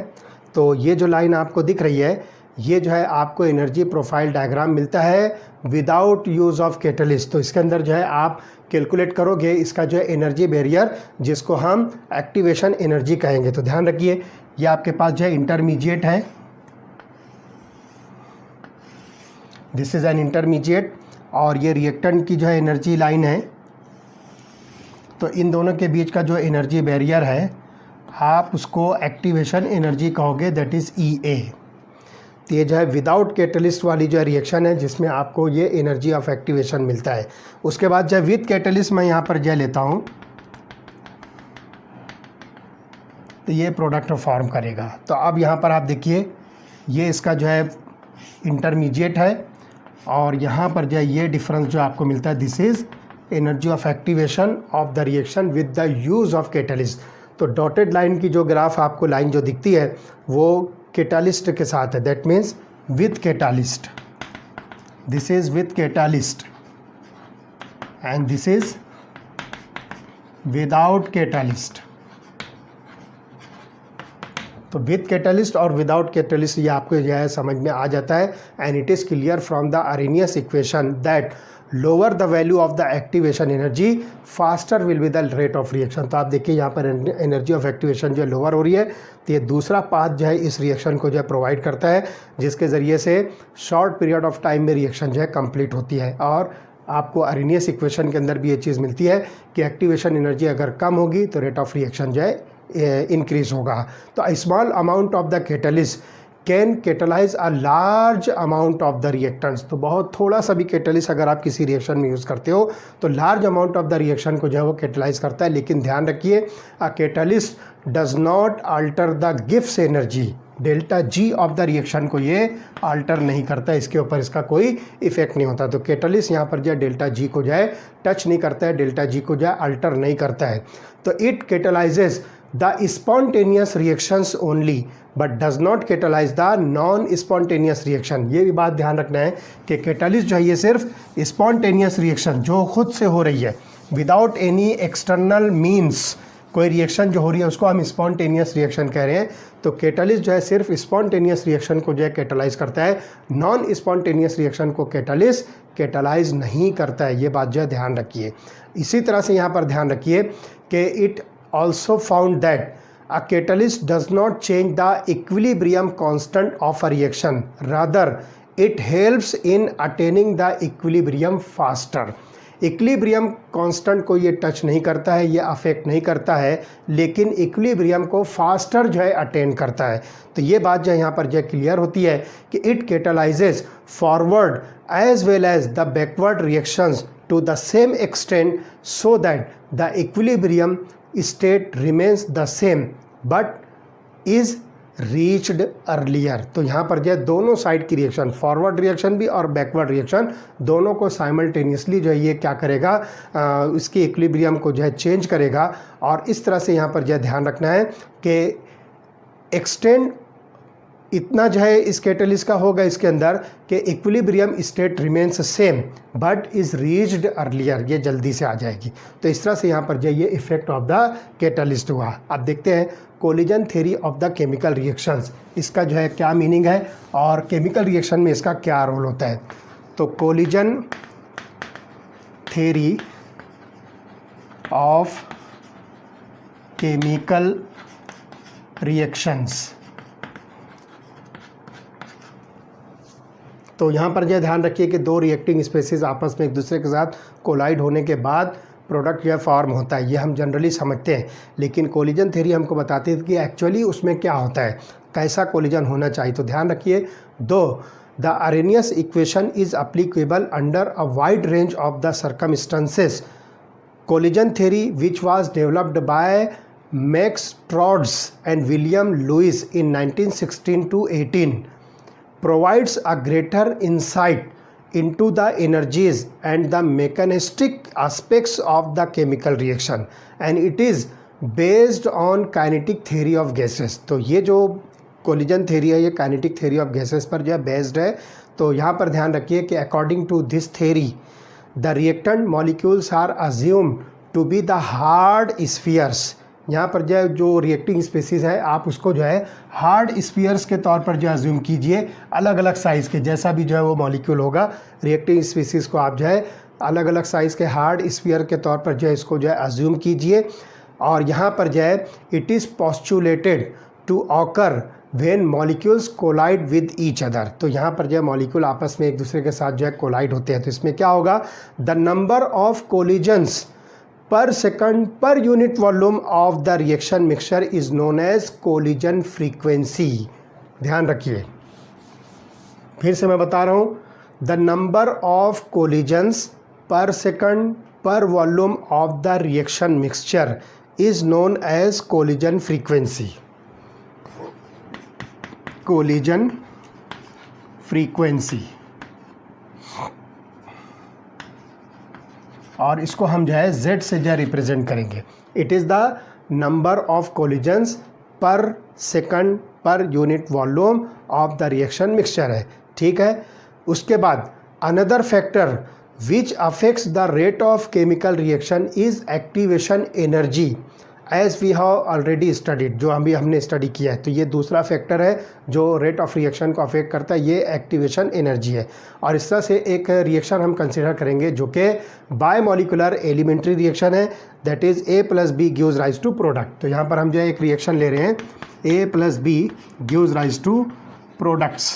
[SPEAKER 1] तो ये जो लाइन आपको दिख रही है, ये जो है आपको एनर्जी प्रोफाइल डायग्राम मिलता है विदाउट यूज़ ऑफ कैटालिस्ट। तो इसके अंदर जो है आप कैलकुलेट करोगे इसका जो है एनर्जी बैरियर, जिसको हम एक्टिवेशन एनर्जी कहेंगे। तो ध्यान रखिए, ये आपके पास जो है इंटरमीडिएट है, दिस इज़ एन इंटरमीडिएट, और ये रिएक्टेंट की जो है एनर्जी लाइन है। तो इन दोनों के बीच का जो एनर्जी बैरियर है आप उसको एक्टिवेशन एनर्जी कहोगे, दैट इज़ EA। तो ये जो है विदाउट कैटलिस्ट वाली जो है रिएक्शन है, जिसमें आपको ये एनर्जी ऑफ एक्टिवेशन मिलता है। उसके बाद जो है विद कैटलिस्ट मैं यहाँ पर जो लेता हूँ, तो ये प्रोडक्ट फॉर्म करेगा। तो अब यहाँ पर आप देखिए, ये इसका जो है इंटरमीडिएट है, और यहाँ पर जो है ये डिफरेंस जो आपको मिलता है, this is energy of activation of the reaction with the use of catalyst. तो डॉटेड लाइन की जो ग्राफ आपको लाइन जो दिखती है वो कैटालिस्ट के साथ है, that means with catalyst. This is with catalyst and this is without catalyst. तो विथ कैटलिस्ट और विदाउट कैटलिस्ट ये आपको जो है समझ में आ जाता है। And it is clear from the Arrhenius equation that lower the value of the activation energy faster will be the rate of reaction. तो आप देखिए यहाँ पर एनर्जी ऑफ एक्टिवेशन जो है लोअर हो रही है, तो ये दूसरा पाथ जो है इस रिएक्शन को जो है प्रोवाइड करता है, जिसके ज़रिए से शॉर्ट पीरियड ऑफ टाइम में रिएक्शन जो है कंप्लीट होती है। और आपको अरेनियस इक्वेशन के अंदर भी ये चीज़ मिलती है कि एक्टिवेशन एनर्जी अगर कम होगी तो रेट ऑफ रिएक्शन जो है इंक्रीज होगा। तो a small amount of the catalyst can catalyse a large amount of the reactants. तो बहुत थोड़ा सा भी कैटलिस्ट अगर आप किसी रिएक्शन में यूज़ करते हो तो large amount of the reaction को जो है वो कैटलाइज करता है। लेकिन ध्यान रखिए, a catalyst does not alter the gives energy delta G of the reaction को ये आल्टर नहीं करता, इसके ऊपर इसका कोई इफेक्ट नहीं होता। तो कैटलिस्ट यहाँ पर जो है डेल्टा जी को जो है टच नहीं करता है, डेल्टा जी को जो है अल्टर नहीं करता है। तो it कैटलाइजेस the spontaneous reactions only but does not catalyse the non spontaneous reaction. ये भी बात ध्यान रखना है कि कैटलिस्ट जो है ये सिर्फ स्पॉन्टेनियस रिएक्शन जो खुद से हो रही है विदाउट एनी एक्सटर्नल मीन्स, कोई रिएक्शन जो हो रही है उसको हम स्पॉन्टेनियस रिएक्शन कह रहे हैं। तो कैटलिस्ट जो है सिर्फ स्पॉन्टेनियस रिएक्शन को जो है कैटलाइज करता है, नॉन स्पॉन्टेनियस रिएक्शन को कैटलिस्ट कैटलाइज नहीं करता है। ये बात जो है ध्यान रखिए। इसी तरह से यहाँ पर ध्यान रखिए कि it also found that a catalyst does not change the equilibrium constant of a reaction, rather it helps in attaining the equilibrium faster। Equilibrium constant को ये टच नहीं करता है, ये अफेक्ट नहीं करता है, लेकिन इक्विलिब्रियम को फास्टर जो है अटेन करता है। तो ये बात जो है यहाँ पर जो क्लियर होती है कि it catalyses forward as well as the backward reactions to the same extent so that the equilibrium state remains the same but is reached earlier. तो यहाँ पर जो है दोनों साइड की रिएक्शन, फॉरवर्ड रिएक्शन भी और बैकवर्ड रिएक्शन, दोनों को साइमल्टेनियसली जो है ये क्या करेगा, इसकी इक्विलिब्रियम को जो है चेंज करेगा। और इस तरह से यहाँ पर जो है ध्यान रखना है कि एक्सटेंड इतना जो है इस कैटलिस्ट का होगा इसके अंदर कि equilibrium state remains same but is reached earlier, ये जल्दी से आ जाएगी। तो इस तरह से यहाँ पर जो ये इफेक्ट ऑफ द कैटलिस्ट हुआ। अब देखते हैं collision theory of the chemical reactions, इसका जो है क्या मीनिंग है और केमिकल रिएक्शन में इसका क्या रोल होता है। तो collision theory of chemical reactions, तो यहाँ पर जो ध्यान रखिए कि दो रिएक्टिंग स्पेसीज आपस में एक दूसरे के साथ कोलाइड होने के बाद प्रोडक्ट या फॉर्म होता है, ये हम जनरली समझते हैं। लेकिन कोलिजन थ्योरी हमको बताती है कि एक्चुअली उसमें क्या होता है, कैसा कोलिजन होना चाहिए। तो ध्यान रखिए, though the Arrhenius equation is applicable under a wide range of the circumstances, collision theory which was developed by Max Trautz and William Lewis in 1916 to 18 provides a greater insight into the energies and the mechanistic aspects of the chemical reaction and it is based on kinetic theory of gases। तो ये जो कोलिजन थ्योरी है ये काइनेटिक थ्योरी ऑफ गैसेस पर जो है बेस्ड है। तो यहाँ पर ध्यान रखिए कि according to this theory the reactant molecules are assumed to be the hard spheres. यहाँ पर जो रिएक्टिंग स्पेसीज है आप उसको जो है हार्ड स्फीयर्स के तौर पर जो अज्यूम कीजिए, अलग अलग साइज़ के, जैसा भी जो है वो मॉलिक्यूल होगा रिएक्टिंग स्पेसीज को आप जो है अलग अलग साइज़ के हार्ड स्फीयर के तौर पर जो है इसको जो है अज्यूम कीजिए। और यहाँ पर जो है it is postulated to occur when molecules collide with each other. तो यहाँ पर जो है मॉलिक्यूल आपस में एक दूसरे के साथ जो है कोलाइड होते हैं। तो इसमें क्या होगा, the number of collisions per second per unit volume of the reaction mixture is known as collision frequency. ध्यान रखिए, फिर से मैं बता रहा हूँ, the number of collisions per second per volume of the reaction mixture is known as collision frequency. Collision frequency, और इसको हम जो है Z से जो है रिप्रेजेंट करेंगे। It is the number of collisions per second per unit volume of the reaction mixture है, ठीक है। उसके बाद another factor which affects the rate of chemical reaction is activation energy as we have already studied, जो हमने स्टडी किया है। तो ये दूसरा फैक्टर है जो रेट ऑफ रिएक्शन को अफेक्ट करता है, ये एक्टिवेशन एनर्जी है। और इस तरह से एक रिएक्शन हम कंसिडर करेंगे जो कि बायोमोलिकुलर एलिमेंट्री रिएक्शन है, that is A + B gives rise to product. तो यहाँ पर हम जो है एक रिएक्शन ले रहे हैं, A + B gives rise to products.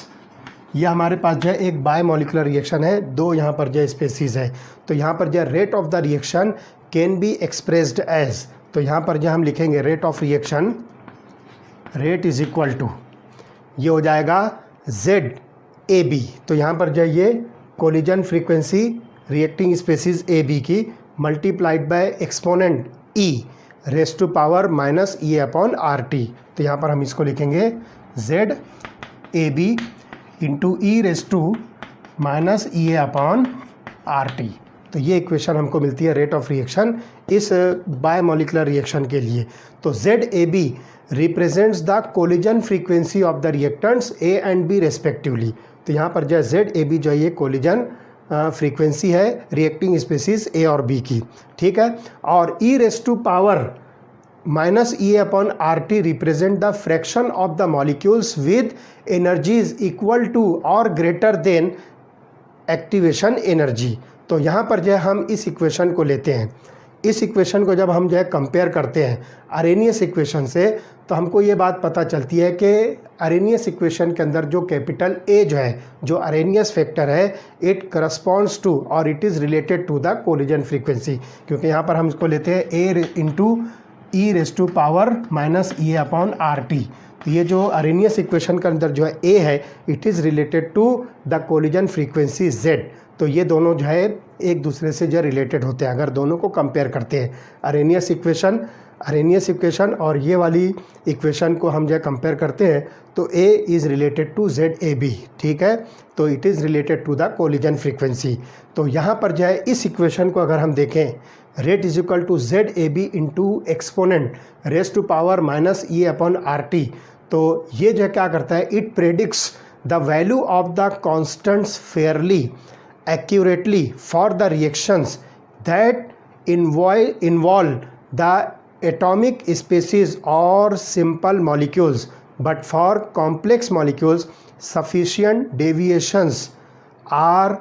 [SPEAKER 1] ये हमारे पास जो है एक बायोमोलिकुलर रिएक्शन है, दो यहाँ पर जो स्पेसीज है। तो यहाँ पर जो rate of the reaction can be expressed as, तो यहाँ पर जो हम लिखेंगे rate of reaction, rate is equal to, ये हो जाएगा ZAB। तो यहाँ पर जो ये collision frequency reacting species AB की multiplied by exponent E raise to power -E/RT। तो यहाँ पर हम इसको लिखेंगे Z A B into E raise to minus E A upon R T. तो ये इक्वेशन हमको मिलती है रेट ऑफ रिएक्शन इस बायोमोलिकुलर रिएक्शन के लिए। तो Z A B represents the collision frequency of the reactants A and B respectively. तो यहाँ पर जो है जेड ए बी जो है ये कोलिजन फ्रीक्वेंसी है रिएक्टिंग स्पीसीज ए और बी की, ठीक है। और E raise to power minus E upon R T represent the fraction of the molecules with energies equal to और ग्रेटर देन एक्टिवेशन एनर्जी। तो यहाँ पर जो है हम इस इक्वेशन को लेते हैं, इस इक्वेशन को जब हम जो है कंपेयर करते हैं अरेनियस इक्वेशन से, तो हमको ये बात पता चलती है कि अरेनियस इक्वेशन के अंदर जो कैपिटल ए जो है, जो अरेनियस फैक्टर है, इट करस्पॉन्ड्स टू और it is related to the collision frequency, क्योंकि यहाँ पर हम इसको लेते हैं A into E raise to power minus E upon R T. तो ये जो अरेनियस इक्वेशन के अंदर जो है ए है, it is related to the collision frequency Z. तो ये दोनों जो है एक दूसरे से जो रिलेटेड होते हैं अगर दोनों को कंपेयर करते हैं। अरेनियस इक्वेशन और ये वाली इक्वेशन को हम जो है कंपेयर करते हैं तो A is related to Z A B, ठीक है। तो it is related to the collision frequency. तो यहाँ पर जो है इस इक्वेशन को अगर हम देखें, rate is equal to Z A B into exponent raise to power minus E upon R T. तो ये जो है क्या करता है, it predicts the value of the constants fairly accurately for the reactions that involve the atomic species or simple molecules, but for complex molecules sufficient deviations are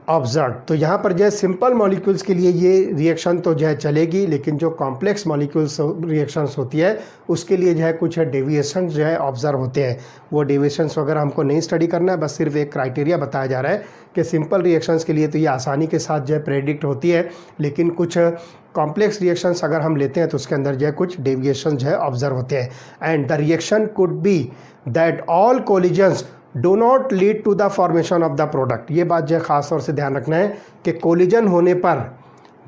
[SPEAKER 1] observe. तो यहाँ पर जो है सिंपल मॉलिक्यूल्स के लिए ये रिएक्शन तो जो है चलेगी, लेकिन जो कॉम्प्लेक्स मॉलिक्यूल्स रिएक्शंस होती है उसके लिए जो है कुछ डेविएशन जो है ऑब्जर्व होते हैं। वो डेविएशंस वगैरह हमको नहीं स्टडी करना है, बस सिर्फ एक क्राइटेरिया बताया जा रहा है कि सिंपल रिएक्शंस के लिए तो ये आसानी के साथ जो है प्रेडिक्ट होती है, लेकिन कुछ कॉम्प्लेक्स रिएक्शंस अगर हम लेते हैं तो उसके अंदर जो है कुछ डेविएशन जो है ऑब्जर्व होते हैं। And the reaction could be that all collisions do not lead to the formation of the product. ये बात जो है ख़ास तौर से ध्यान रखना है कि कोलिजन होने पर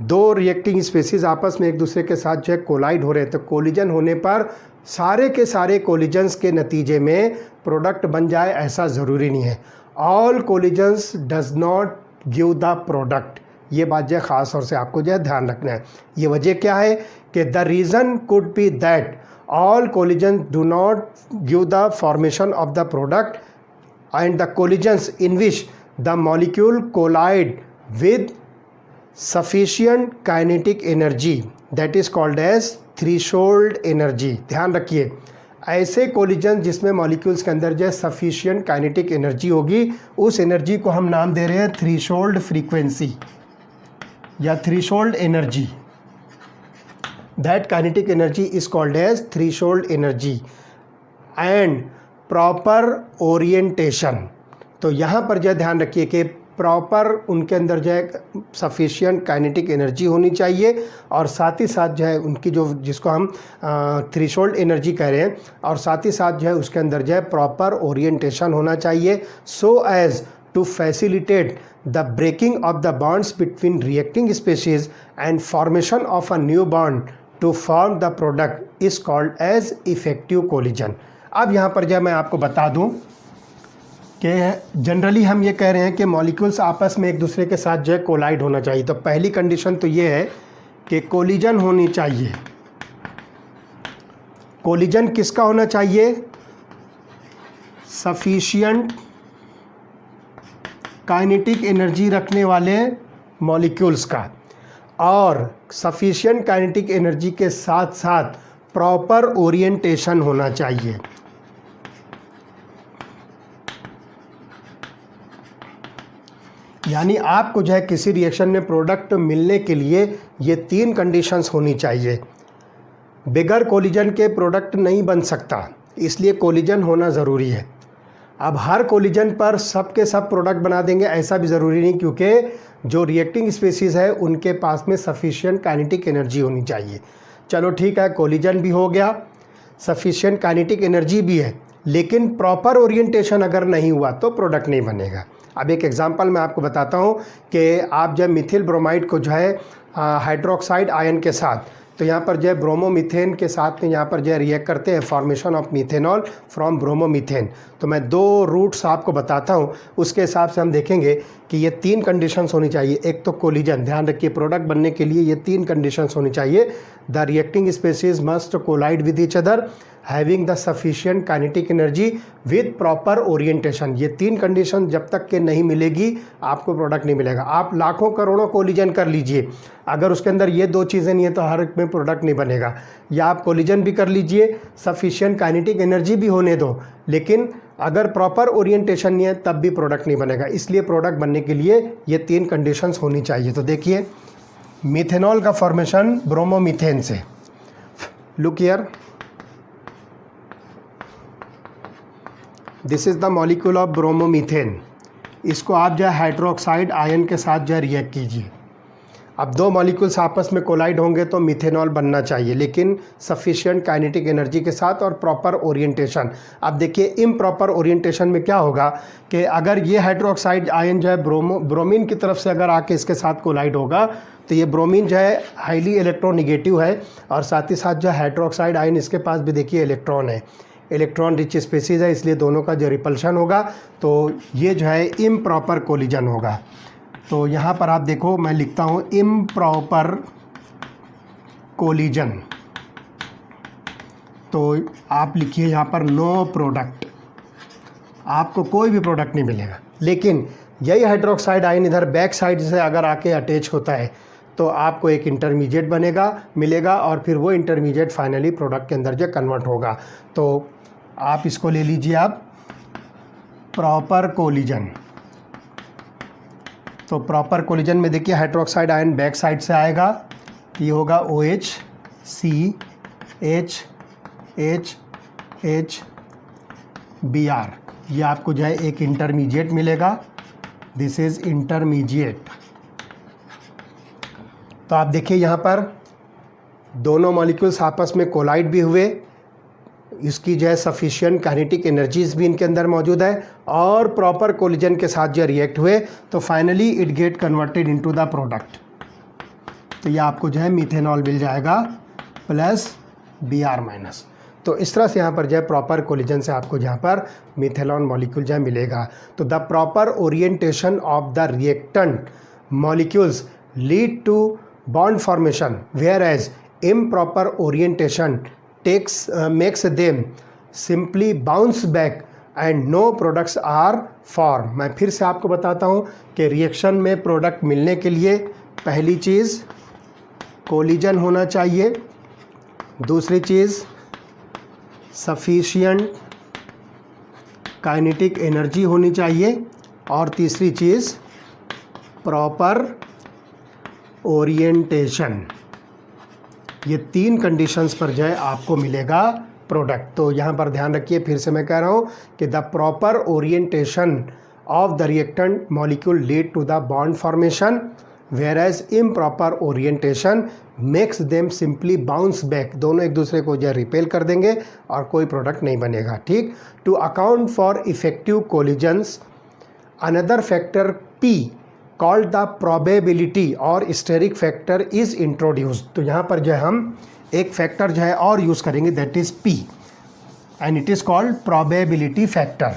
[SPEAKER 1] दो रिएक्टिंग स्पीसीज आपस में एक दूसरे के साथ जो है कोलाइड हो रहे हैं, तो कोलिजन होने पर सारे के सारे कोलिजन्स के नतीजे में प्रोडक्ट बन जाए ऐसा ज़रूरी नहीं है। All collisions does not give the product. ये बात जो है ख़ास तौर से आपको जो है ध्यान रखना है। ये वजह क्या है कि the reason could be that all collision do not give the formation of the product and the collisions in which the molecule collide with sufficient kinetic energy that is called as threshold energy। ध्यान रखिए, ऐसे कोलिजन जिसमें मॉलिक्यूल्स के अंदर जो है सफिशिएंट काइनेटिक एनर्जी होगी, उस एनर्जी को हम नाम दे रहे हैं थ्रेशोल्ड फ्रीक्वेंसी या threshold energy. That kinetic energy is called as threshold energy and proper orientation. तो यहाँ पर जो ध्यान रखिए कि प्रॉपर उनके अंदर जो है सफिशिएंट काइनेटिक एनर्जी होनी चाहिए, और साथ ही साथ जो है उनकी जो जिसको हम थ्रेशोल्ड एनर्जी कह रहे हैं, और साथ ही साथ जो है उसके अंदर जो है प्रॉपर ओरिएंटेशन होना चाहिए, so as to facilitate the breaking of the bonds between reacting species and formation of a new bond to form the product is called as effective collision. अब यहाँ पर जो मैं आपको बता दूँ कि जनरली हम ये कह रहे हैं कि मॉलिक्यूल्स आपस में एक दूसरे के साथ जो है कोलाइड होना चाहिए। तो पहली कंडीशन तो ये है कि कोलिजन होनी चाहिए। कोलिजन किसका होना चाहिए? सफिशिएंट काइनेटिक एनर्जी रखने वाले मॉलिक्यूल्स का, और सफिशिएंट काइनेटिक एनर्जी के साथ साथ प्रॉपर ओरिएंटेशन होना चाहिए। यानी आपको जो है किसी रिएक्शन में प्रोडक्ट मिलने के लिए ये तीन कंडीशंस होनी चाहिए। बिगर कोलिजन के प्रोडक्ट नहीं बन सकता, इसलिए कोलिजन होना ज़रूरी है। अब हर कोलिजन पर सब के सब प्रोडक्ट बना देंगे ऐसा भी ज़रूरी नहीं, क्योंकि जो रिएक्टिंग स्पीसीज़ है उनके पास में सफिशिएंट काइनेटिक एनर्जी होनी चाहिए। चलो ठीक है, कोलिजन भी हो गया, सफिशिएंट काइनेटिक एनर्जी भी है, लेकिन प्रॉपर ओरिएंटेशन अगर नहीं हुआ तो प्रोडक्ट नहीं बनेगा। अब एक एग्जांपल मैं आपको बताता हूँ कि आप जब मिथिल ब्रोमाइड को जो है हाइड्रोक्साइड आयन के साथ तो यहाँ पर जो है ब्रोमोमीथेन के साथ में यहाँ पर जो है रिएक्ट करते हैं formation of methanol from bromomethane. तो मैं 2 रूट्स आपको बताता हूँ, उसके हिसाब से हम देखेंगे कि ये 3 कंडीशंस होनी चाहिए। एक तो कोलिजन, ध्यान रखिए प्रोडक्ट बनने के लिए ये 3 कंडीशंस होनी चाहिए। The reacting species must collide with each other, having the sufficient kinetic energy with proper orientation. ये 3 कंडीशन जब तक के नहीं मिलेगी आपको प्रोडक्ट नहीं मिलेगा। आप लाखों करोड़ों कोलिजन कर लीजिए, अगर उसके अंदर ये 2 चीज़ें नहीं है तो हर एक में प्रोडक्ट नहीं बनेगा। या आप कोलिजन भी कर लीजिए, सफिशिएंट काइनेटिक एनर्जी भी होने दो, लेकिन अगर प्रॉपर ओरिएंटेशन नहीं है तब भी प्रोडक्ट नहीं बनेगा। इसलिए प्रोडक्ट बनने के लिए ये 3 कंडीशंस होनी चाहिए। तो देखिए मीथेनॉल का फॉर्मेशन ब्रोमोमीथेन से, look here, this is the molecule of bromomethane. इसको आप जो है हाइड्रोक्साइड आयन के साथ जो है रिएक्ट कीजिए। अब 2 मॉलिक्यूल्स आपस में कोलाइड होंगे तो मीथेनॉल बनना चाहिए, लेकिन सफिशिएंट काइनेटिक एनर्जी के साथ और प्रॉपर ओरिएंटेशन। अब देखिए इम्प्रॉपर ओरिएंटेशन में क्या होगा कि अगर ये हाइड्रोक्साइड आयन जो है ब्रोमीन की तरफ से अगर आके इसके साथ कोलाइड होगा तो ये ब्रोमीन जो है हाईली इलेक्ट्रोनिगेटिव है, और साथ ही साथ जो हाइड्रोक्साइड आयन इसके पास भी देखिए इलेक्ट्रॉन है, इलेक्ट्रॉन रिच स्पीसीज़ है, इसलिए दोनों का जो रिपल्शन होगा तो ये जो है इम्प्रॉपर कोलिजन होगा। तो यहाँ पर आप देखो मैं लिखता हूँ इम्प्रॉपर कोलिजन, तो आप लिखिए यहाँ पर नो प्रोडक्ट, आपको कोई भी प्रोडक्ट नहीं मिलेगा। लेकिन यही हाइड्रोक्साइड आयन इधर बैक साइड से अगर आके अटैच होता है तो आपको एक इंटरमीडिएट मिलेगा, और फिर वो इंटरमीडिएट फाइनली प्रोडक्ट के अंदर जो कन्वर्ट होगा। तो आप इसको ले लीजिए आप प्रॉपर कोलिजन। तो प्रॉपर कोलिजन में देखिए हाइड्रोक्साइड आयन बैक साइड से आएगा, ये होगा OH CH H H Br, ये आपको जो है एक इंटरमीडिएट मिलेगा, दिस इज़ इंटरमीडिएट। तो आप देखिए यहाँ पर दोनों मॉलिक्यूल्स आपस में कोलाइड भी हुए, इसकी जो है सफिशिएंट काइनेटिक एनर्जीज भी इनके अंदर मौजूद है, और प्रॉपर कोलिजन के साथ जो रिएक्ट हुए तो finally it get converted into the product. तो ये आपको जो है मीथेनॉल मिल जाएगा प्लस Br-। तो इस तरह से यहाँ पर जो है प्रॉपर कोलिजन से आपको यहाँ पर मीथेनॉल मॉलिक्यूल जो है मिलेगा। तो the proper orientation of the reactant molecules lead to bond formation, whereas improper orientation makes them simply bounce back and no products are formed। मैं फिर से आपको बताता हूँ कि रिएक्शन में प्रोडक्ट मिलने के लिए पहली चीज़ कोलिजन होना चाहिए, दूसरी चीज़ सफिशिएंट काइनेटिक एनर्जी होनी चाहिए, और तीसरी चीज़ प्रॉपर ओरिएंटेशन। ये 3 कंडीशंस पर जो है आपको मिलेगा प्रोडक्ट। तो यहाँ पर ध्यान रखिए, फिर से मैं कह रहा हूँ कि the proper orientation of the reactant molecule lead to the bond formation, whereas improper orientation makes them simply bounce back. दोनों एक दूसरे को जो है रिपेल कर देंगे और कोई प्रोडक्ट नहीं बनेगा। ठीक, to account for effective collisions another factor P called the probability और स्टेरिक फैक्टर इज़ इंट्रोड्यूस्ड। तो यहाँ पर जो है हम एक फैक्टर जो है और यूज़ करेंगे, that is P, and it is called probability factor.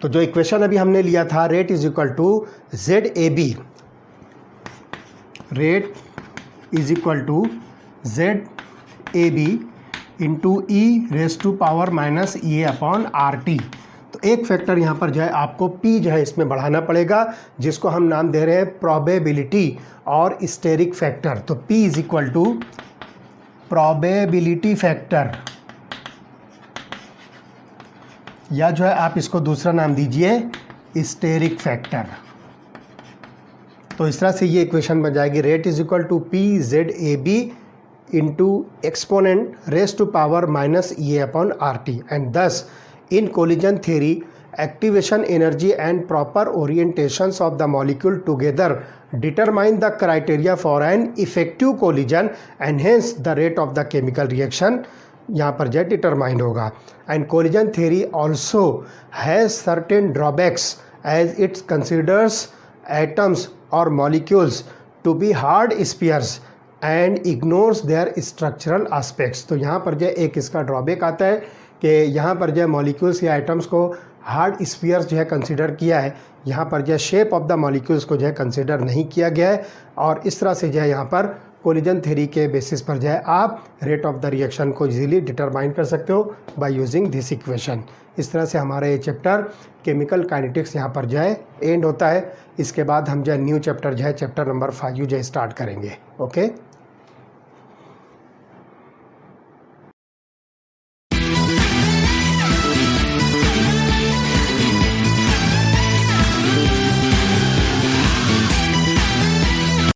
[SPEAKER 1] तो जो इक्वेशन अभी हमने लिया था, rate is equal to ZAB, rate is equal to ZAB into e⁻⁻⁸ तो एक फैक्टर यहाँ पर जो है आपको P जो है इसमें बढ़ाना पड़ेगा, जिसको हम नाम दे रहे हैं प्रोबेबिलिटी और स्टेरिक फैक्टर। तो P is equal to probability factor, या जो है आप इसको दूसरा नाम दीजिए स्टेरिक फैक्टर। तो इस तरह से ये इक्वेशन बन जाएगी, rate is equal to PZAB into exponent (e⁻⁻⁸ and thus in collision theory activation energy and proper orientations of the molecule together determine the criteria for an effective collision and hence the rate of the chemical reaction यहाँ पर जो डिटरमाइंड होगा। and collision theory also has certain drawbacks as it considers atoms or molecules to be hard spheres and ignores their structural aspects. तो यहाँ पर जो है एक इसका ड्रॉबैक आता है कि यहाँ पर जो है मॉलिक्यूल्स या आइटम्स को हार्ड स्फीयर्स जो है कंसिडर किया है, यहाँ पर जो है शेप ऑफ द मॉलिक्यूल्स को जो है कंसिडर नहीं किया गया है। और इस तरह से जो है यहाँ पर कोलिजन थ्योरी के बेसिस पर जो है आप रेट ऑफ द रिएक्शन को इजीली डिटरमाइन कर सकते हो बाय यूजिंग दिस इक्वेशन। इस तरह से हमारा ये चैप्टर केमिकल काइनेटिक्स यहाँ पर जो है एंड होता है। इसके बाद हम जो है न्यू चैप्टर जो है चैप्टर नंबर 5 जो है स्टार्ट करेंगे। ओके।